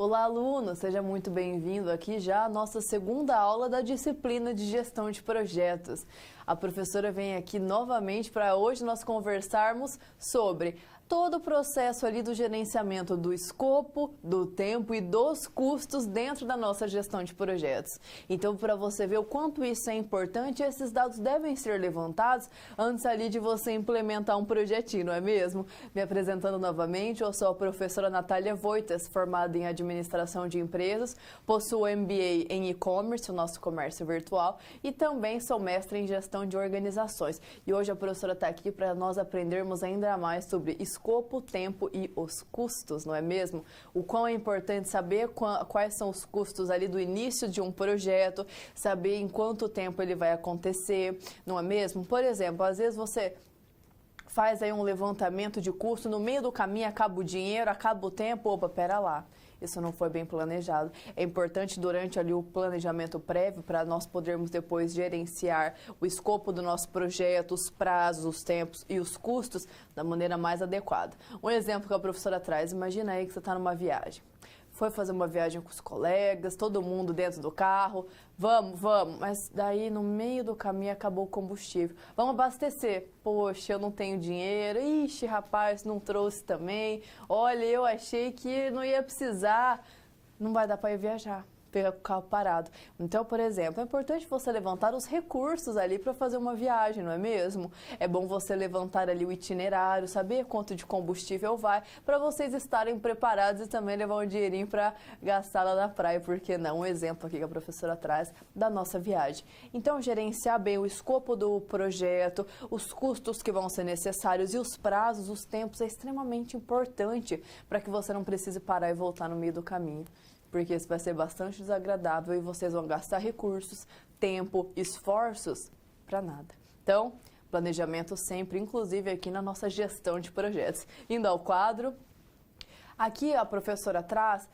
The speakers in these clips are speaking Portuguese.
Olá, aluno! Seja muito bem-vindo aqui já à nossa segunda aula da disciplina de gestão de projetos. A professora vem aqui novamente para hoje nós conversarmos sobre todo o processo ali do gerenciamento do escopo, do tempo e dos custos dentro da nossa gestão de projetos. Então, para você ver o quanto isso é importante, esses dados devem ser levantados antes ali de você implementar um projetinho, não é mesmo? Me apresentando novamente, eu sou a professora Natália Voitas, formada em Administração de Empresas, possuo MBA em E-Commerce, o nosso comércio virtual, e também sou mestre em Gestão de Organizações. E hoje a professora está aqui para nós aprendermos ainda mais sobre escopo, tempo e os custos, não é mesmo? O quão é importante saber quais são os custos ali do início de um projeto, saber em quanto tempo ele vai acontecer, não é mesmo? Por exemplo, às vezes você faz aí um levantamento de custo, no meio do caminho acaba o dinheiro, acaba o tempo, opa, pera lá. Isso não foi bem planejado. É importante durante ali o planejamento prévio para nós podermos depois gerenciar o escopo do nosso projeto, os prazos, os tempos e os custos da maneira mais adequada. Um exemplo que a professora traz, imagina aí que você está numa viagem. Foi fazer uma viagem com os colegas, todo mundo dentro do carro, vamos, mas daí no meio do caminho acabou o combustível. Vamos abastecer. Poxa, eu não tenho dinheiro. Ixi, rapaz, não trouxe também. Olha, eu achei que não ia precisar. Não vai dar para ir viajar. Pegar o carro parado. Então, por exemplo, é importante você levantar os recursos ali para fazer uma viagem, não é mesmo? É bom você levantar ali o itinerário, saber quanto de combustível vai, para vocês estarem preparados e também levar um dinheirinho para gastar lá na praia, porque não? Um exemplo aqui que a professora traz da nossa viagem. Então, gerenciar bem o escopo do projeto, os custos que vão ser necessários e os prazos, os tempos, é extremamente importante para que você não precise parar e voltar no meio do caminho. Porque isso vai ser bastante desagradável e vocês vão gastar recursos, tempo, esforços para nada. Então, planejamento sempre, inclusive aqui na nossa gestão de projetos. Indo ao quadro, aqui a professora traz,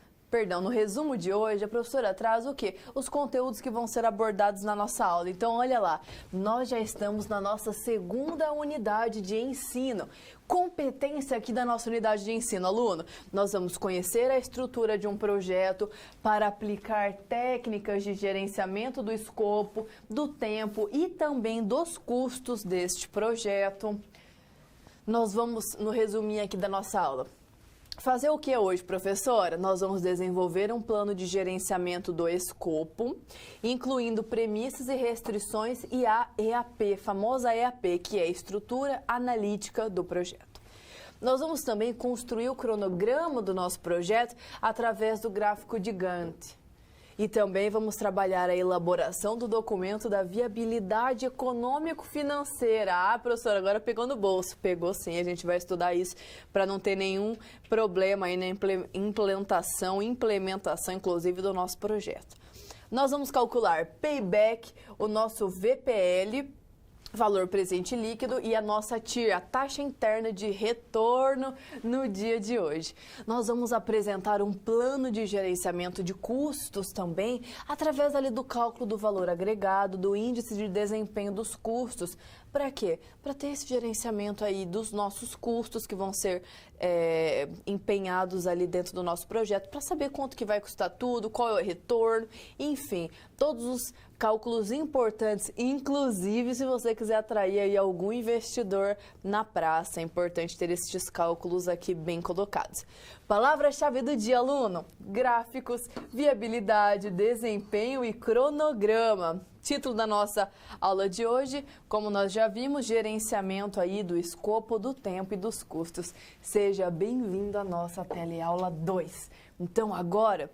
no resumo de hoje, a professora traz o quê? Os conteúdos que vão ser abordados na nossa aula. Então, olha lá, nós já estamos na nossa segunda unidade de ensino. Competência aqui da nossa unidade de ensino, aluno. Nós vamos conhecer a estrutura de um projeto para aplicar técnicas de gerenciamento do escopo, do tempo e também dos custos deste projeto. Nós vamos, no resuminho aqui da nossa aula, fazer o que hoje, professora? Nós vamos desenvolver um plano de gerenciamento do escopo, incluindo premissas e restrições e a EAP, famosa EAP, que é a estrutura analítica do projeto. Nós vamos também construir o cronograma do nosso projeto através do gráfico de Gantt. E também vamos trabalhar a elaboração do documento da viabilidade econômico-financeira. Ah, professora, agora pegou no bolso. Pegou sim, a gente vai estudar isso para não ter nenhum problema aí na implementação, inclusive, do nosso projeto. Nós vamos calcular payback, o nosso VPL, valor presente líquido, e a nossa TIR, a taxa interna de retorno, no dia de hoje. Nós vamos apresentar um plano de gerenciamento de custos também, através ali do cálculo do valor agregado, do índice de desempenho dos custos. Para quê? Para ter esse gerenciamento aí dos nossos custos que vão ser empenhados ali dentro do nosso projeto, para saber quanto que vai custar tudo, qual é o retorno, enfim, todos os cálculos importantes, inclusive se você quiser atrair aí algum investidor na praça. É importante ter esses cálculos aqui bem colocados. Palavra-chave do dia, aluno: gráficos, viabilidade, desempenho e cronograma. Título da nossa aula de hoje, como nós já vimos, gerenciamento aí do escopo, do tempo e dos custos. Seja bem-vindo à nossa teleaula 2. Então agora,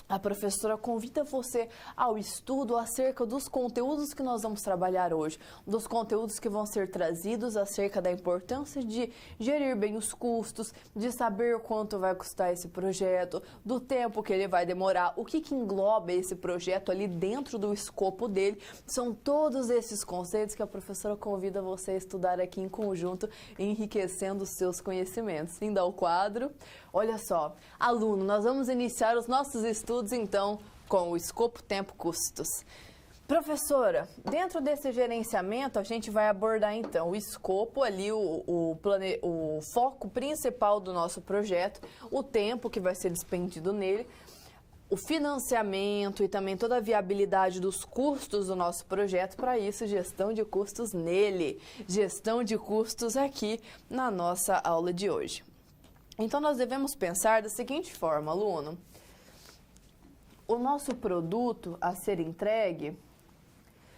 a professora convida você ao estudo acerca dos conteúdos que nós vamos trabalhar hoje, dos conteúdos que vão ser trazidos acerca da importância de gerir bem os custos, de saber quanto vai custar esse projeto, do tempo que ele vai demorar, o que engloba esse projeto ali dentro do escopo dele. São todos esses conceitos que a professora convida você a estudar aqui em conjunto, enriquecendo os seus conhecimentos. Indo ao quadro, olha só, aluno, nós vamos iniciar os nossos estudos então com o escopo, tempo, custos. Professora, dentro desse gerenciamento, a gente vai abordar então o escopo ali, o foco principal do nosso projeto, o tempo que vai ser despendido nele, o financiamento e também toda a viabilidade dos custos do nosso projeto. Para isso, gestão de custos nele, gestão de custos aqui na nossa aula de hoje. Então, nós devemos pensar da seguinte forma, aluno: o nosso produto a ser entregue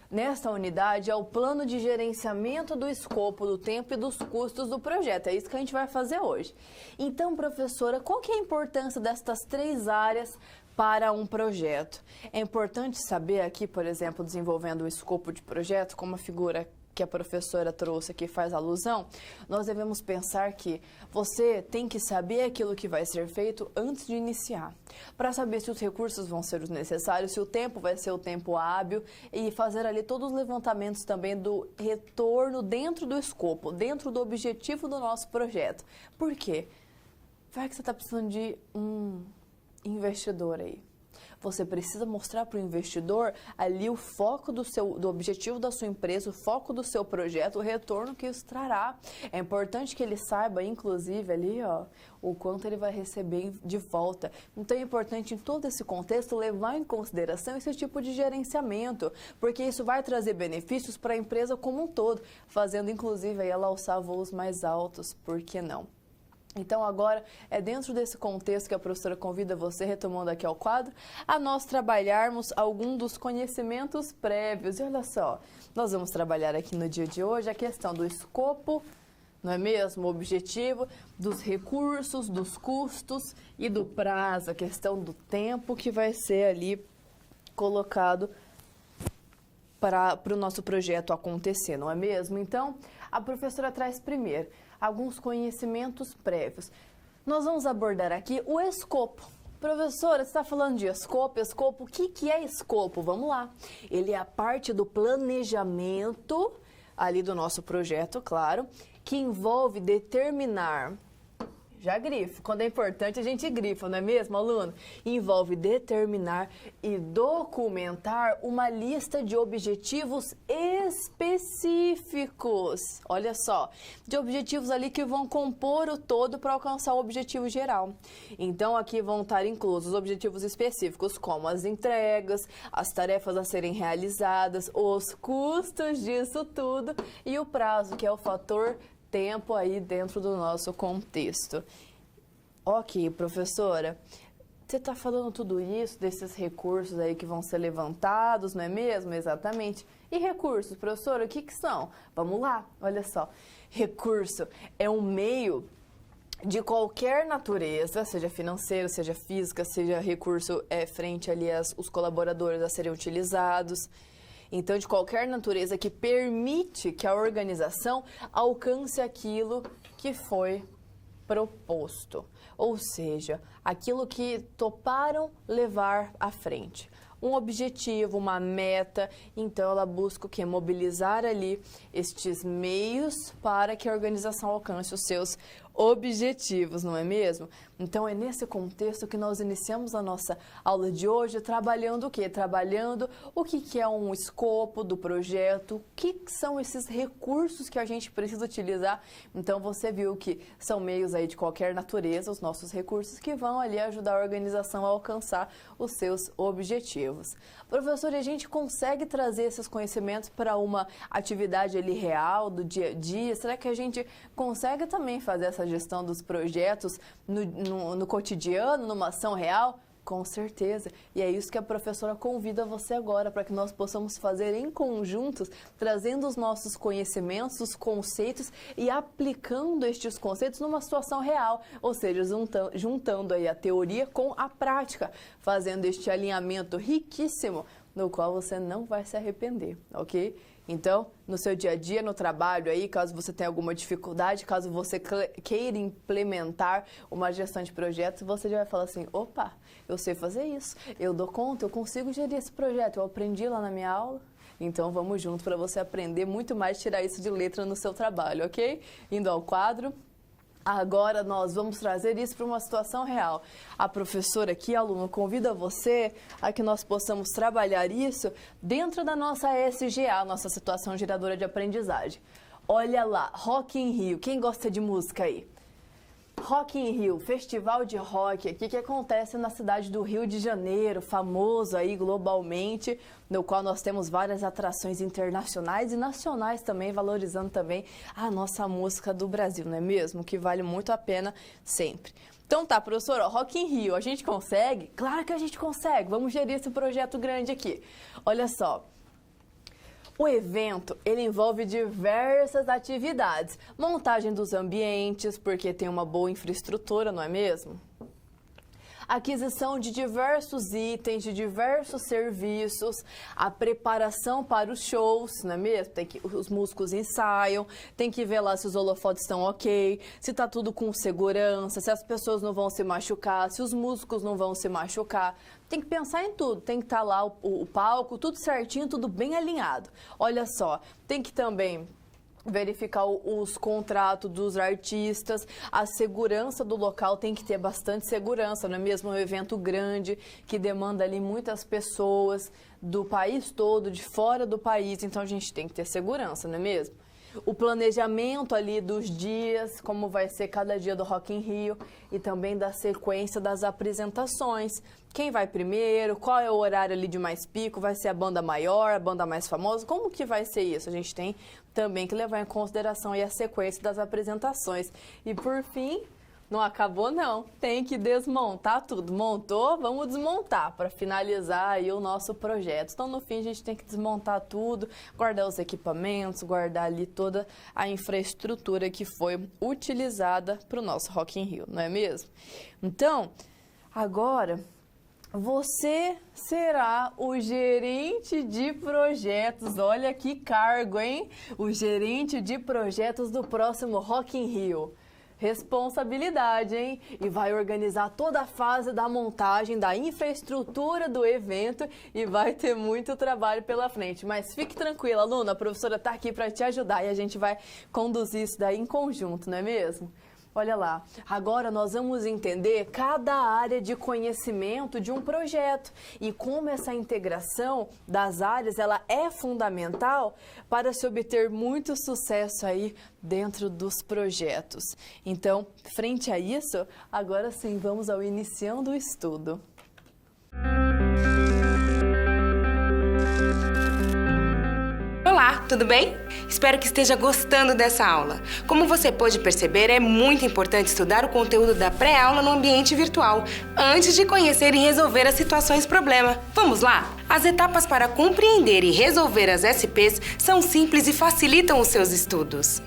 nesta unidade é o plano de gerenciamento do escopo, do tempo e dos custos do projeto. É isso que a gente vai fazer hoje. Então, professora, qual que é a importância destas 3 áreas para um projeto? É importante saber aqui, por exemplo, desenvolvendo o escopo de projeto, como a figura que a professora trouxe aqui faz alusão, nós devemos pensar que você tem que saber aquilo que vai ser feito antes de iniciar, para saber se os recursos vão ser os necessários, se o tempo vai ser o tempo hábil e fazer ali todos os levantamentos também do retorno dentro do escopo, dentro do objetivo do nosso projeto. Por quê? Vai que você está precisando de um investidor aí. Você precisa mostrar para o investidor ali o foco do objetivo da sua empresa, o foco do seu projeto, o retorno que isso trará. É importante que ele saiba, inclusive, ali, o quanto ele vai receber de volta. Então, é importante, em todo esse contexto, levar em consideração esse tipo de gerenciamento, porque isso vai trazer benefícios para a empresa como um todo, fazendo, inclusive, aí, ela alçar voos mais altos. Por que não? Então, agora, é dentro desse contexto que a professora convida você, retomando aqui ao quadro, a nós trabalharmos algum dos conhecimentos prévios. E olha só, nós vamos trabalhar aqui no dia de hoje a questão do escopo, não é mesmo? O objetivo, dos recursos, dos custos e do prazo, a questão do tempo que vai ser ali colocado para o nosso projeto acontecer, não é mesmo? Então, a professora traz primeiro alguns conhecimentos prévios. Nós vamos abordar aqui o escopo. Professora, você está falando de escopo? O que é escopo? Vamos lá. Ele é a parte do planejamento ali do nosso projeto, claro, que envolve determinar. Já grifo. Quando é importante, a gente grifa, não é mesmo, aluno? Envolve determinar e documentar uma lista de objetivos específicos. Olha só, de objetivos ali que vão compor o todo para alcançar o objetivo geral. Então, aqui vão estar inclusos objetivos específicos, como as entregas, as tarefas a serem realizadas, os custos disso tudo e o prazo, que é o fator tempo aí dentro do nosso contexto. Ok, professora, você está falando tudo isso, desses recursos aí que vão ser levantados, não é mesmo? Exatamente. E recursos, professora, o que são? Vamos lá, olha só. Recurso é um meio de qualquer natureza, seja financeiro, seja física, seja recurso frente ali os colaboradores a serem utilizados. Então, de qualquer natureza que permite que a organização alcance aquilo que foi proposto. Ou seja, aquilo que toparam levar à frente. Um objetivo, uma meta, então ela busca o quê? Mobilizar ali estes meios para que a organização alcance os seus objetivos, não é mesmo? Então, é nesse contexto que nós iniciamos a nossa aula de hoje, trabalhando o quê? Trabalhando o que é um escopo do projeto, o que são esses recursos que a gente precisa utilizar. Então, você viu que são meios aí de qualquer natureza, os nossos recursos, que vão ali ajudar a organização a alcançar os seus objetivos. Professor, a gente consegue trazer esses conhecimentos para uma atividade ali real, do dia a dia? Será que a gente consegue também fazer essa gestão dos projetos no cotidiano, numa ação real? Com certeza. E é isso que a professora convida você agora, para que nós possamos fazer em conjuntos, trazendo os nossos conhecimentos, os conceitos e aplicando estes conceitos numa situação real, ou seja, juntando aí a teoria com a prática, fazendo este alinhamento riquíssimo, no qual você não vai se arrepender, ok? Então, no seu dia a dia, no trabalho aí, caso você tenha alguma dificuldade, caso você queira implementar uma gestão de projetos, você já vai falar assim, opa, eu sei fazer isso, eu dou conta, eu consigo gerir esse projeto, eu aprendi lá na minha aula. Então, vamos junto para você aprender muito mais, tirar isso de letra no seu trabalho, ok? Indo ao quadro. Agora nós vamos trazer isso para uma situação real. A professora aqui, aluno, convida você a que nós possamos trabalhar isso dentro da nossa SGA, nossa situação geradora de aprendizagem. Olha lá, Rock in Rio. Quem gosta de música aí? Rock in Rio, festival de rock aqui que acontece na cidade do Rio de Janeiro, famoso aí globalmente, no qual nós temos várias atrações internacionais e nacionais também, valorizando também a nossa música do Brasil, não é mesmo? Que vale muito a pena sempre. Então tá, professora, Rock in Rio, a gente consegue? Claro que a gente consegue, vamos gerir esse projeto grande aqui. Olha só. O evento, ele envolve diversas atividades. Montagem dos ambientes, porque tem uma boa infraestrutura, não é mesmo? Aquisição de diversos itens, de diversos serviços, a preparação para os shows, não é mesmo? Os músicos ensaiam, tem que ver lá se os holofotes estão ok, se está tudo com segurança, se as pessoas não vão se machucar, se os músicos não vão se machucar. Tem que pensar em tudo, tem que estar lá o palco, tudo certinho, tudo bem alinhado. Olha só, tem que também verificar os contratos dos artistas, a segurança do local tem que ter bastante segurança, não é mesmo? É um evento grande que demanda ali muitas pessoas do país todo, de fora do país, então a gente tem que ter segurança, não é mesmo? O planejamento ali dos dias, como vai ser cada dia do Rock in Rio e também da sequência das apresentações. Quem vai primeiro, qual é o horário ali de mais pico, vai ser a banda maior, a banda mais famosa, como que vai ser isso? A gente tem também que levar em consideração aí a sequência das apresentações. E por fim, não acabou não, tem que desmontar tudo. Montou, vamos desmontar para finalizar aí o nosso projeto. Então no fim a gente tem que desmontar tudo, guardar os equipamentos, guardar ali toda a infraestrutura que foi utilizada para o nosso Rock in Rio, não é mesmo? Então, agora você será o gerente de projetos. Olha que cargo, hein? O gerente de projetos do próximo Rock in Rio. Responsabilidade, hein? E vai organizar toda a fase da montagem, da infraestrutura do evento e vai ter muito trabalho pela frente. Mas fique tranquila, aluna, a professora está aqui para te ajudar e a gente vai conduzir isso daí em conjunto, não é mesmo? Olha lá, agora nós vamos entender cada área de conhecimento de um projeto e como essa integração das áreas ela é fundamental para se obter muito sucesso aí dentro dos projetos. Então, frente a isso, agora sim vamos ao iniciando o estudo. Olá, tudo bem? Espero que esteja gostando dessa aula. Como você pôde perceber, é muito importante estudar o conteúdo da pré-aula no ambiente virtual, antes de conhecer e resolver as situações problema. Vamos lá? As etapas para compreender e resolver as SPs são simples e facilitam os seus estudos.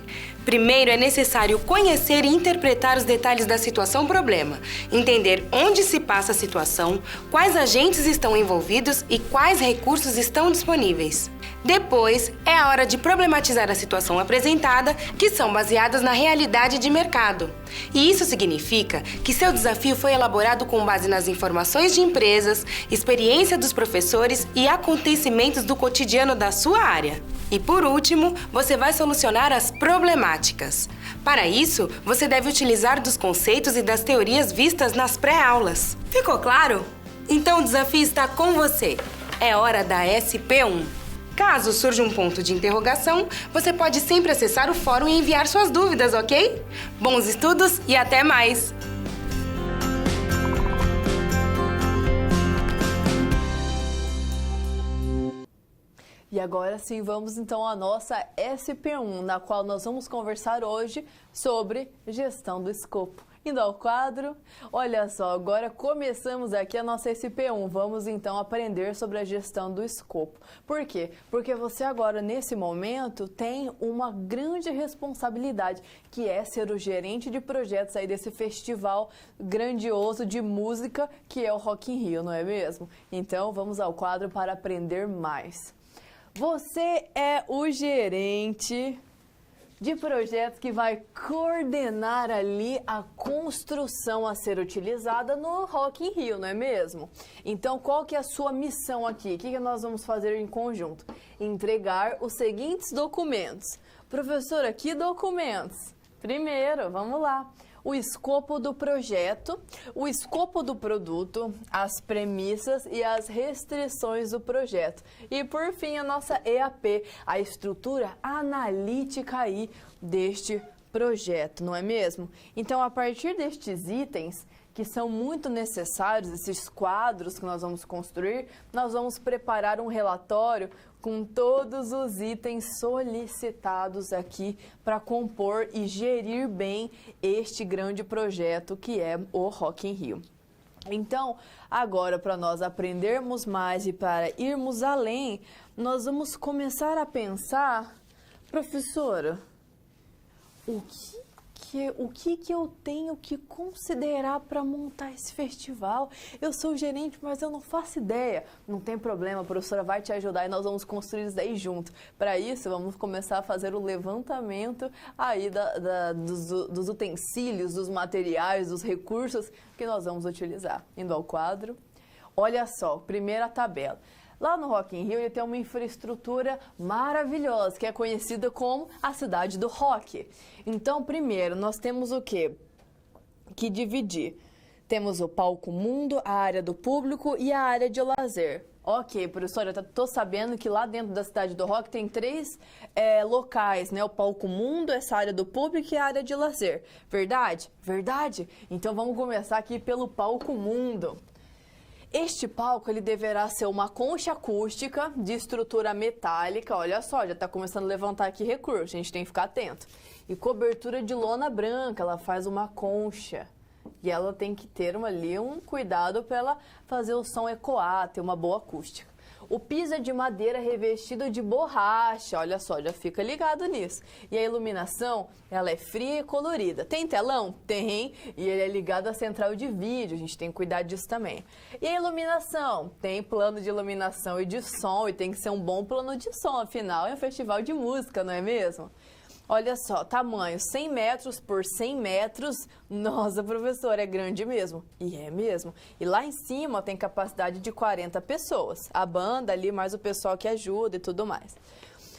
Primeiro, é necessário conhecer e interpretar os detalhes da situação problema, entender onde se passa a situação, quais agentes estão envolvidos e quais recursos estão disponíveis. Depois, é a hora de problematizar a situação apresentada, que são baseadas na realidade de mercado. E isso significa que seu desafio foi elaborado com base nas informações de empresas, experiência dos professores e acontecimentos do cotidiano da sua área. E por último, você vai solucionar as problemáticas. Para isso, você deve utilizar dos conceitos e das teorias vistas nas pré-aulas. Ficou claro? Então o desafio está com você. É hora da SP1. Caso surja um ponto de interrogação, você pode sempre acessar o fórum e enviar suas dúvidas, ok? Bons estudos e até mais! E agora sim, vamos então à nossa SP1, na qual nós vamos conversar hoje sobre gestão do escopo. Indo ao quadro, olha só, agora começamos aqui a nossa SP1. Vamos então aprender sobre a gestão do escopo. Por quê? Porque você agora, nesse momento, tem uma grande responsabilidade, que é ser o gerente de projetos aí desse festival grandioso de música que é o Rock in Rio, não é mesmo? Então, vamos ao quadro para aprender mais. Você é o gerente de projetos que vai coordenar ali a construção a ser utilizada no Rock in Rio, não é mesmo? Então, qual que é a sua missão aqui? O que nós vamos fazer em conjunto? Entregar os seguintes documentos. Professora, que documentos? Primeiro, vamos lá. o escopo do projeto, o escopo do produto, as premissas e as restrições do projeto. E, por fim, a nossa EAP, a estrutura analítica aí deste projeto, não é mesmo? Então, a partir destes itens, que são muito necessários, esses quadros que nós vamos construir, nós vamos preparar um relatório com todos os itens solicitados aqui para compor e gerir bem este grande projeto que é o Rock in Rio. Então, agora para nós aprendermos mais e para irmos além, nós vamos começar a pensar, professora, o que eu tenho que considerar para montar esse festival? Eu sou gerente, mas eu não faço ideia. Não tem problema, a professora vai te ajudar e nós vamos construir isso daí junto. Para isso, vamos começar a fazer o levantamento aí dos utensílios, dos materiais, dos recursos que nós vamos utilizar. Indo ao quadro, olha só, primeira tabela. Lá no Rock in Rio ele tem uma infraestrutura maravilhosa, que é conhecida como a cidade do rock. Então, primeiro, nós temos o quê? Que dividir. Temos o palco mundo, a área do público e a área de lazer. Ok, professora, eu tô sabendo que lá dentro da cidade do rock tem 3 locais, né? O palco mundo, essa área do público e a área de lazer. Verdade? Verdade? Então vamos começar aqui pelo palco mundo. Este palco ele deverá ser uma concha acústica de estrutura metálica, olha só, já está começando a levantar aqui recurso, a gente tem que ficar atento. E cobertura de lona branca, ela faz uma concha. E ela tem que ter um cuidado para ela fazer o som ecoar, ter uma boa acústica. O piso é de madeira revestido de borracha, olha só, já fica ligado nisso. E a iluminação, ela é fria e colorida. Tem telão? Tem, e ele é ligado à central de vídeo, a gente tem que cuidar disso também. E a iluminação? Tem plano de iluminação e de som, e tem que ser um bom plano de som, afinal é um festival de música, não é mesmo? Olha só, tamanho 100 metros por 100 metros. Nossa, professora, é grande mesmo. E é mesmo. E lá em cima tem capacidade de 40 pessoas. A banda ali, mais o pessoal que ajuda e tudo mais.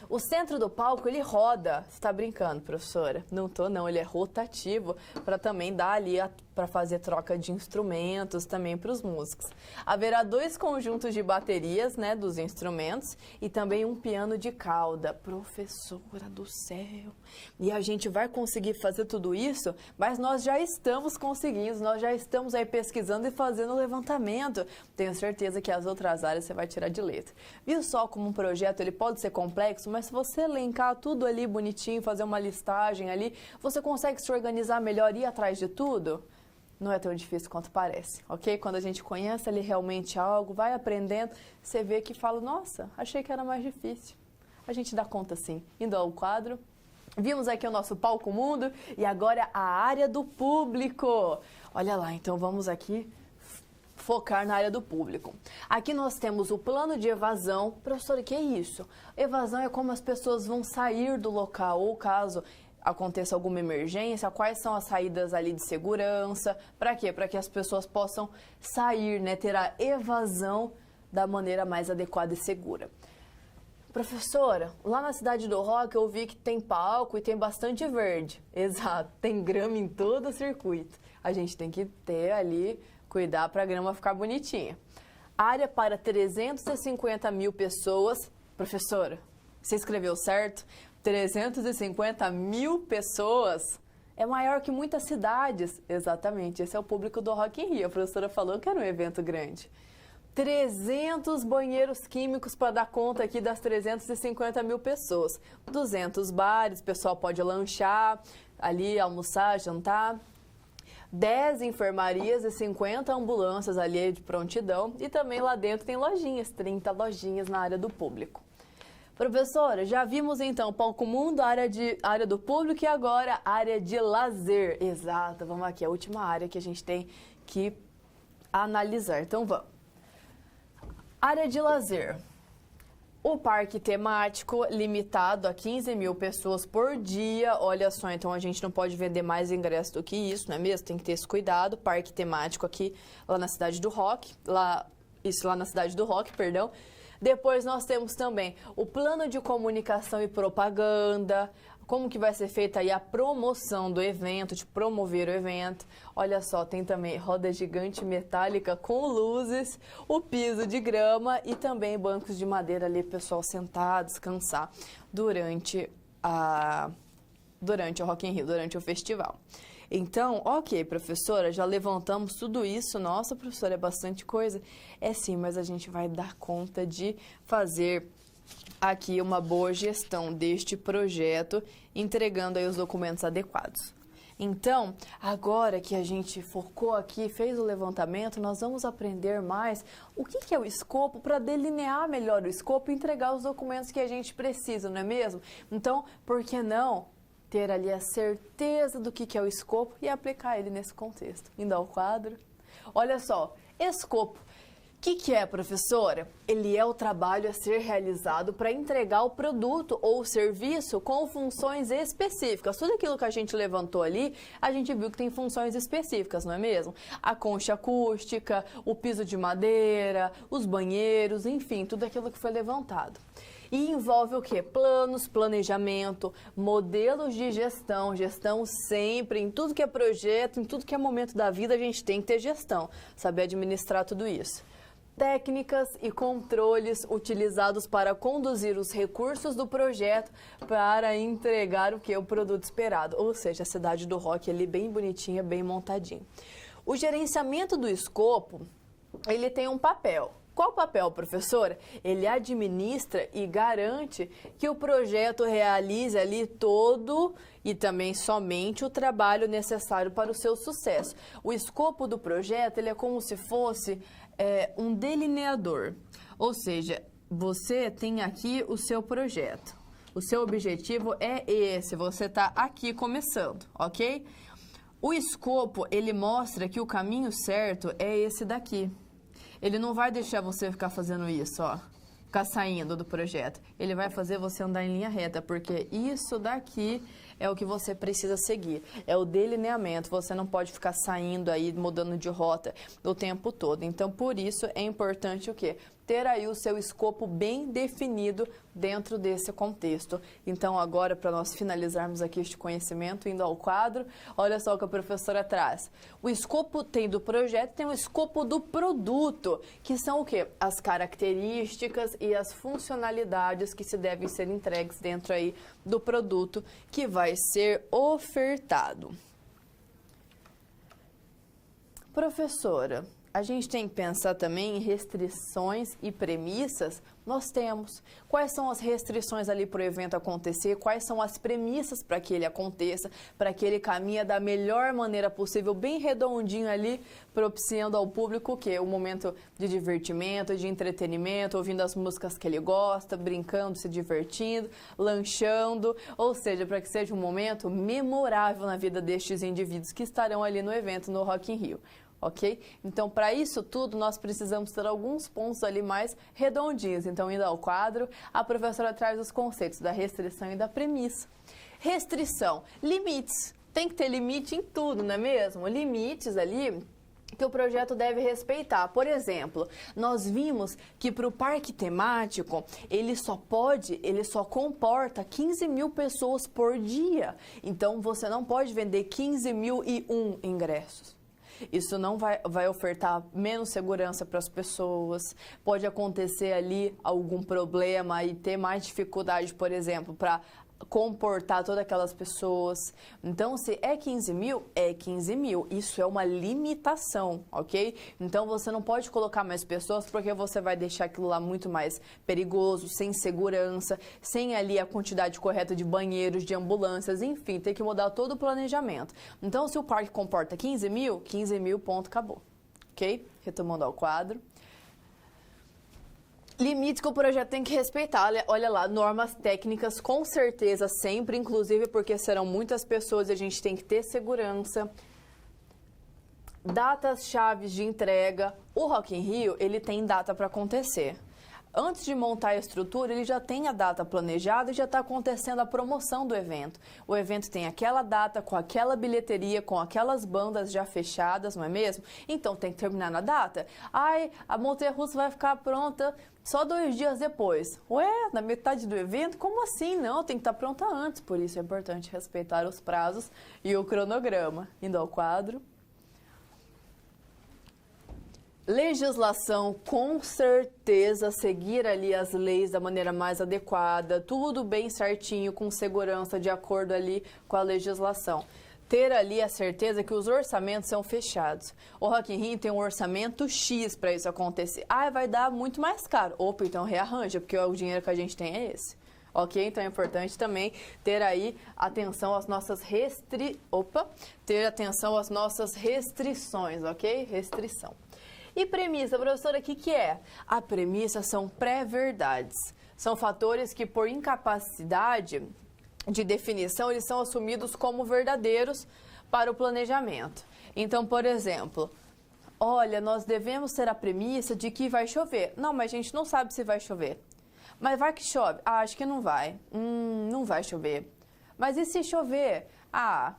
O centro do palco, ele roda. Você está brincando, professora? Não tô, não. Ele é rotativo para também dar ali, para fazer troca de instrumentos também para os músicos. Haverá 2 conjuntos de baterias, né, dos instrumentos e também um piano de cauda. Professora do céu! E a gente vai conseguir fazer tudo isso, mas nós já estamos conseguindo, nós já estamos aí pesquisando e fazendo o levantamento. Tenho certeza que as outras áreas você vai tirar de letra. Viu só como um projeto ele pode ser complexo, mas se você elencar tudo ali bonitinho, fazer uma listagem ali, você consegue se organizar melhor e ir atrás de tudo? Não é tão difícil quanto parece, ok? Quando a gente conhece ali realmente algo, vai aprendendo, você vê que fala, nossa, achei que era mais difícil. A gente dá conta sim. Indo ao quadro, vimos aqui o nosso palco mundo e agora a área do público. Olha lá, então vamos aqui focar na área do público. Aqui nós temos o plano de evasão. Professor, o que é isso? Evasão é como as pessoas vão sair do local, ou caso aconteça alguma emergência, quais são as saídas ali de segurança, para quê? Para que as pessoas possam sair, né, ter a evasão da maneira mais adequada e segura. Professora, lá na cidade do rock eu vi que tem palco e tem bastante verde. Exato, tem grama em todo o circuito. A gente tem que ter ali, cuidar para a grama ficar bonitinha. Área para 350 mil pessoas. Professora, você escreveu certo? 350 mil pessoas é maior que muitas cidades. Exatamente, esse é o público do Rock in Rio. A professora falou que era um evento grande. 300 banheiros químicos para dar conta aqui das 350 mil pessoas. 200 bares, o pessoal pode lanchar, ali almoçar, jantar. 10 enfermarias e 50 ambulâncias ali de prontidão. E também lá dentro tem lojinhas, 30 lojinhas na área do público. Professora, já vimos então palco mundo, área do público e agora área de lazer. Exato, vamos aqui, a última área que a gente tem que analisar. Então vamos. Área de lazer. O parque temático limitado a 15 mil pessoas por dia. Olha só, então a gente não pode vender mais ingresso do que isso, não é mesmo? Tem que ter esse cuidado. Parque temático aqui, lá na cidade do Rock. Lá na cidade do Rock, perdão. Depois nós temos também o plano de comunicação e propaganda, como que vai ser feita aí a promoção do evento, de promover o evento. Olha só, tem também roda gigante metálica com luzes, o piso de grama e também bancos de madeira ali, pessoal sentar, descansar durante o Rock in Rio, durante o festival. Então, ok, professora, já levantamos tudo isso. Nossa, professora, é bastante coisa. É sim, mas a gente vai dar conta de fazer aqui uma boa gestão deste projeto, entregando aí os documentos adequados. Então, agora que a gente focou aqui, fez o levantamento, nós vamos aprender mais o que é o escopo para delinear melhor o escopo e entregar os documentos que a gente precisa, não é mesmo? Então, por que não ter ali a certeza do que é o escopo e aplicar ele nesse contexto? Indo ao quadro. Olha só, escopo. O que é, professora? Ele é o trabalho a ser realizado para entregar o produto ou serviço com funções específicas. Tudo aquilo que a gente levantou ali, a gente viu que tem funções específicas, não é mesmo? A concha acústica, o piso de madeira, os banheiros, enfim, tudo aquilo que foi levantado. E envolve o quê? Planos, planejamento, modelos de gestão, gestão sempre, em tudo que é projeto, em tudo que é momento da vida, a gente tem que ter gestão, saber administrar tudo isso. Técnicas e controles utilizados para conduzir os recursos do projeto para entregar o que? O produto esperado, ou seja, a cidade do rock ali bem bonitinha, bem montadinha. O gerenciamento do escopo, ele tem um papel. Qual o papel, professora? Ele administra e garante que o projeto realize ali todo e também somente o trabalho necessário para o seu sucesso. O escopo do projeto, ele é como se fosse um delineador, ou seja, você tem aqui o seu projeto. O seu objetivo é esse, você está aqui começando, ok? O escopo, ele mostra que o caminho certo é esse daqui. Ele não vai deixar você ficar fazendo isso, ó, ficar saindo do projeto. Ele vai fazer você andar em linha reta, porque isso daqui é o que você precisa seguir. É o delineamento, você não pode ficar saindo aí, mudando de rota o tempo todo. Então, por isso é importante o quê? Ter aí o seu escopo bem definido dentro desse contexto. Então, agora, para nós finalizarmos aqui este conhecimento, indo ao quadro, olha só o que a professora traz. O escopo tem do projeto, tem o escopo do produto, que são o quê? As características e as funcionalidades que se devem ser entregues dentro aí do produto que vai ser ofertado. Professora, a gente tem que pensar também em restrições e premissas. Nós temos. Quais são as restrições ali para o evento acontecer? Quais são as premissas para que ele aconteça? Para que ele caminhe da melhor maneira possível, bem redondinho ali, propiciando ao público o quê? Um momento de divertimento, de entretenimento, ouvindo as músicas que ele gosta, brincando, se divertindo, lanchando. Ou seja, para que seja um momento memorável na vida destes indivíduos que estarão ali no evento no Rock in Rio. Ok? Então, para isso tudo, nós precisamos ter alguns pontos ali mais redondinhos. Então, indo ao quadro, a professora traz os conceitos da restrição e da premissa. Restrição, limites. Tem que ter limite em tudo, não é mesmo? Limites ali que o projeto deve respeitar. Por exemplo, nós vimos que para o parque temático, ele só comporta 15 mil pessoas por dia. Então, você não pode vender 15.001 ingressos. Isso não vai ofertar menos segurança para as pessoas. Pode acontecer ali algum problema e ter mais dificuldade, por exemplo, para comportar todas aquelas pessoas. Então, se é 15 mil, é 15 mil. Isso é uma limitação, ok? Então, você não pode colocar mais pessoas porque você vai deixar aquilo lá muito mais perigoso, sem segurança, sem ali a quantidade correta de banheiros, de ambulâncias, enfim, tem que mudar todo o planejamento. Então, se o parque comporta 15 mil, ponto, acabou, ok? Retomando ao quadro. Limites que o projeto tem que respeitar, olha lá, normas técnicas com certeza sempre, inclusive porque serão muitas pessoas e a gente tem que ter segurança. Datas chaves de entrega, o Rock in Rio, ele tem data para acontecer. Antes de montar a estrutura, ele já tem a data planejada e já está acontecendo a promoção do evento. O evento tem aquela data, com aquela bilheteria, com aquelas bandas já fechadas, não é mesmo? Então tem que terminar na data. Ai, a montanha-russa vai ficar pronta só 2 dias depois. Ué, na metade do evento? Como assim? Não, tem que estar pronta antes. Por isso é importante respeitar os prazos e o cronograma. Indo ao quadro. Legislação, com certeza, seguir ali as leis da maneira mais adequada, tudo bem certinho, com segurança, de acordo ali com a legislação. Ter ali a certeza que os orçamentos são fechados. O Rock in Rio tem um orçamento X para isso acontecer. Ah, vai dar muito mais caro. Opa, então rearranja, porque o dinheiro que a gente tem é esse. Ok? Então é importante também ter aí atenção às nossas restrições, ok? Restrição. E premissa, professora, o que é? A premissa são pré-verdades. São fatores que, por incapacidade de definição, eles são assumidos como verdadeiros para o planejamento. Então, por exemplo, olha, nós devemos ter a premissa de que vai chover. Não, mas a gente não sabe se vai chover. Mas vai que chove? Ah, acho que não vai. Não vai chover. Mas e se chover? Ah,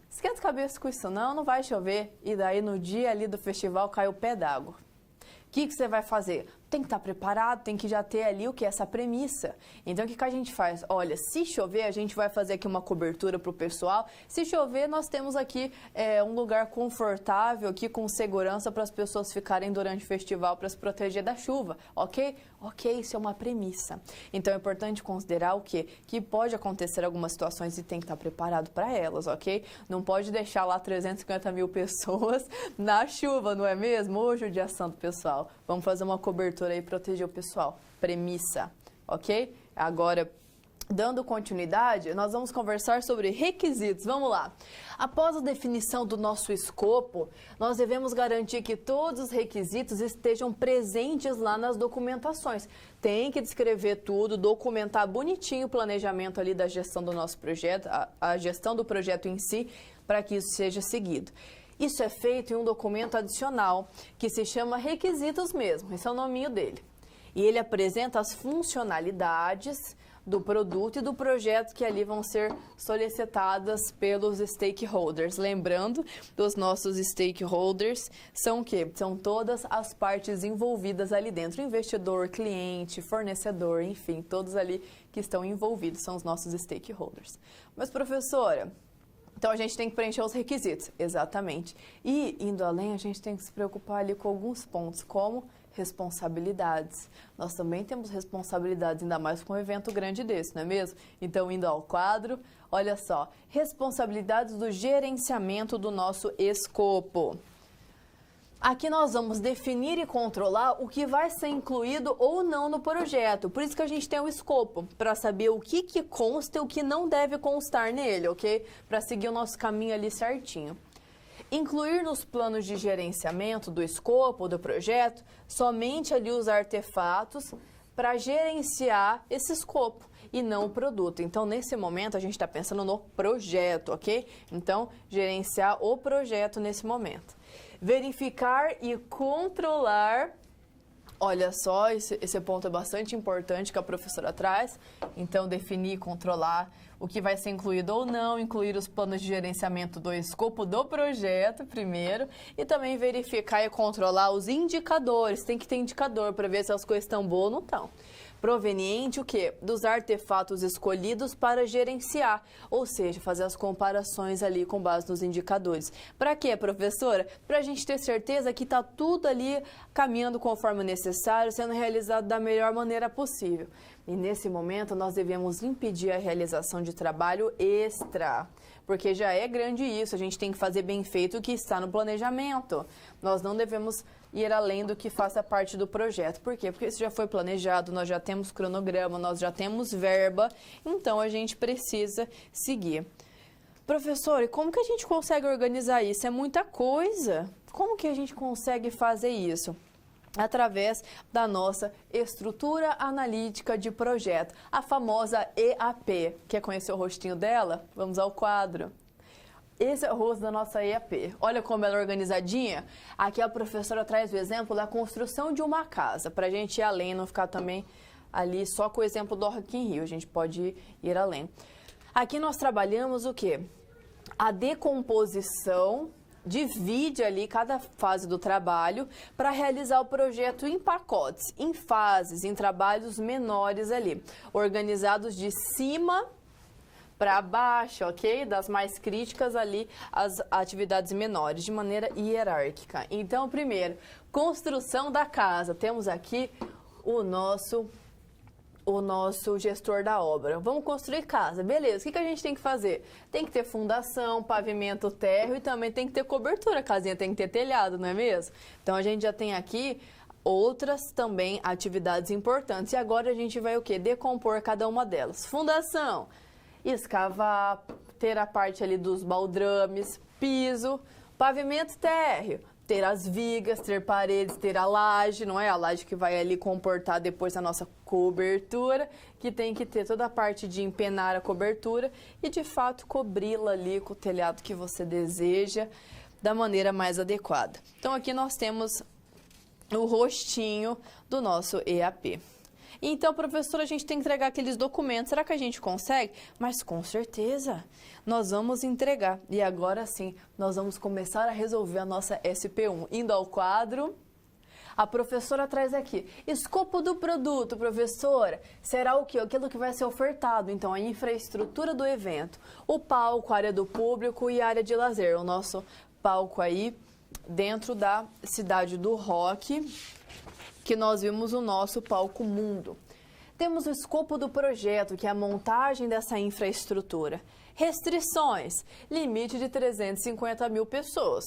esquenta a cabeça com isso, não vai chover. E daí no dia ali do festival cai o pé d'água. O que você vai fazer? Tem que estar preparado, tem que já ter ali o que? Essa premissa. Então, o que a gente faz? Olha, se chover, a gente vai fazer aqui uma cobertura para o pessoal. Se chover, nós temos aqui um lugar confortável, aqui com segurança para as pessoas ficarem durante o festival para se proteger da chuva, ok? Ok, isso é uma premissa. Então, é importante considerar o quê? Que pode acontecer algumas situações e tem que estar preparado para elas, ok? Não pode deixar lá 350 mil pessoas na chuva, não é mesmo? Hoje é o dia santo, pessoal. Vamos fazer uma cobertura aí, proteger o pessoal. Premissa, ok? Agora, dando continuidade, nós vamos conversar sobre requisitos. Vamos lá. Após a definição do nosso escopo, nós devemos garantir que todos os requisitos estejam presentes lá nas documentações. Tem que descrever tudo, documentar bonitinho o planejamento ali da gestão do nosso projeto, a gestão do projeto em si, para que isso seja seguido. Isso é feito em um documento adicional, que se chama requisitos mesmo, esse é o nominho dele. E ele apresenta as funcionalidades do produto e do projeto que ali vão ser solicitadas pelos stakeholders. Lembrando, dos nossos stakeholders são o quê? São todas as partes envolvidas ali dentro, investidor, cliente, fornecedor, enfim, todos ali que estão envolvidos são os nossos stakeholders. Mas, professora, então, a gente tem que preencher os requisitos, exatamente. E, indo além, a gente tem que se preocupar ali com alguns pontos, como responsabilidades. Nós também temos responsabilidades, ainda mais com um evento grande desse, não é mesmo? Então, indo ao quadro, olha só, responsabilidades do gerenciamento do nosso escopo. Aqui nós vamos definir e controlar o que vai ser incluído ou não no projeto. Por isso que a gente tem o escopo, para saber o que consta e o que não deve constar nele, ok? Para seguir o nosso caminho ali certinho. Incluir nos planos de gerenciamento do escopo do projeto somente ali os artefatos para gerenciar esse escopo e não o produto. Então, nesse momento, a gente está pensando no projeto, ok? Então, gerenciar o projeto nesse momento. Verificar e controlar, olha só, esse ponto é bastante importante que a professora traz. Então, definir e controlar o que vai ser incluído ou não, incluir os planos de gerenciamento do escopo do projeto primeiro, e também verificar e controlar os indicadores. Tem que ter indicador para ver se as coisas estão boas ou não estão. Proveniente o quê? Dos artefatos escolhidos para gerenciar, ou seja, fazer as comparações ali com base nos indicadores. Para quê, professora? Para a gente ter certeza que está tudo ali caminhando conforme necessário, sendo realizado da melhor maneira possível. E nesse momento nós devemos impedir a realização de trabalho extra, porque já é grande isso, a gente tem que fazer bem feito o que está no planejamento. Nós não devemos ir além do que faça parte do projeto. Por quê? Porque isso já foi planejado, nós já temos cronograma, nós já temos verba, então a gente precisa seguir. Professor, e como que a gente consegue organizar isso? É muita coisa. Como que a gente consegue fazer isso? Através da nossa estrutura analítica de projeto, a famosa EAP. Quer conhecer o rostinho dela? Vamos ao quadro. Esse é o rosto da nossa EAP. Olha como ela é organizadinha. Aqui a professora traz o exemplo da construção de uma casa, para a gente ir além, não ficar também ali só com o exemplo do Rock in Rio, a gente pode ir além. Aqui nós trabalhamos o quê? A decomposição, divide ali cada fase do trabalho para realizar o projeto em pacotes, em fases, em trabalhos menores ali, organizados de cima para baixo, ok? Das mais críticas ali, as atividades menores, de maneira hierárquica. Então, primeiro, construção da casa. Temos aqui o nosso gestor da obra. Vamos construir casa, beleza. O que a gente tem que fazer? Tem que ter fundação, pavimento, térreo e também tem que ter cobertura. A casinha tem que ter telhado, não é mesmo? Então, a gente já tem aqui outras também atividades importantes. E agora a gente vai o quê? Decompor cada uma delas. Fundação, escavar, ter a parte ali dos baldrames, piso, pavimento, térreo, ter as vigas, ter paredes, ter a laje, não é? A laje que vai ali comportar depois a nossa cobertura, que tem que ter toda a parte de empenar a cobertura e, de fato, cobri-la ali com o telhado que você deseja da maneira mais adequada. Então, aqui nós temos o rostinho do nosso EAP. Então, professora, a gente tem que entregar aqueles documentos. Será que a gente consegue? Mas com certeza, nós vamos entregar. E agora sim, nós vamos começar a resolver a nossa SP1. Indo ao quadro, a professora traz aqui, escopo do produto, professora, será o quê? Aquilo que vai ser ofertado. Então, a infraestrutura do evento, o palco, a área do público e a área de lazer. O nosso palco aí dentro da cidade do rock, que nós vimos o nosso palco mundo. Temos o escopo do projeto, que é a montagem dessa infraestrutura. Restrições, limite de 350 mil pessoas,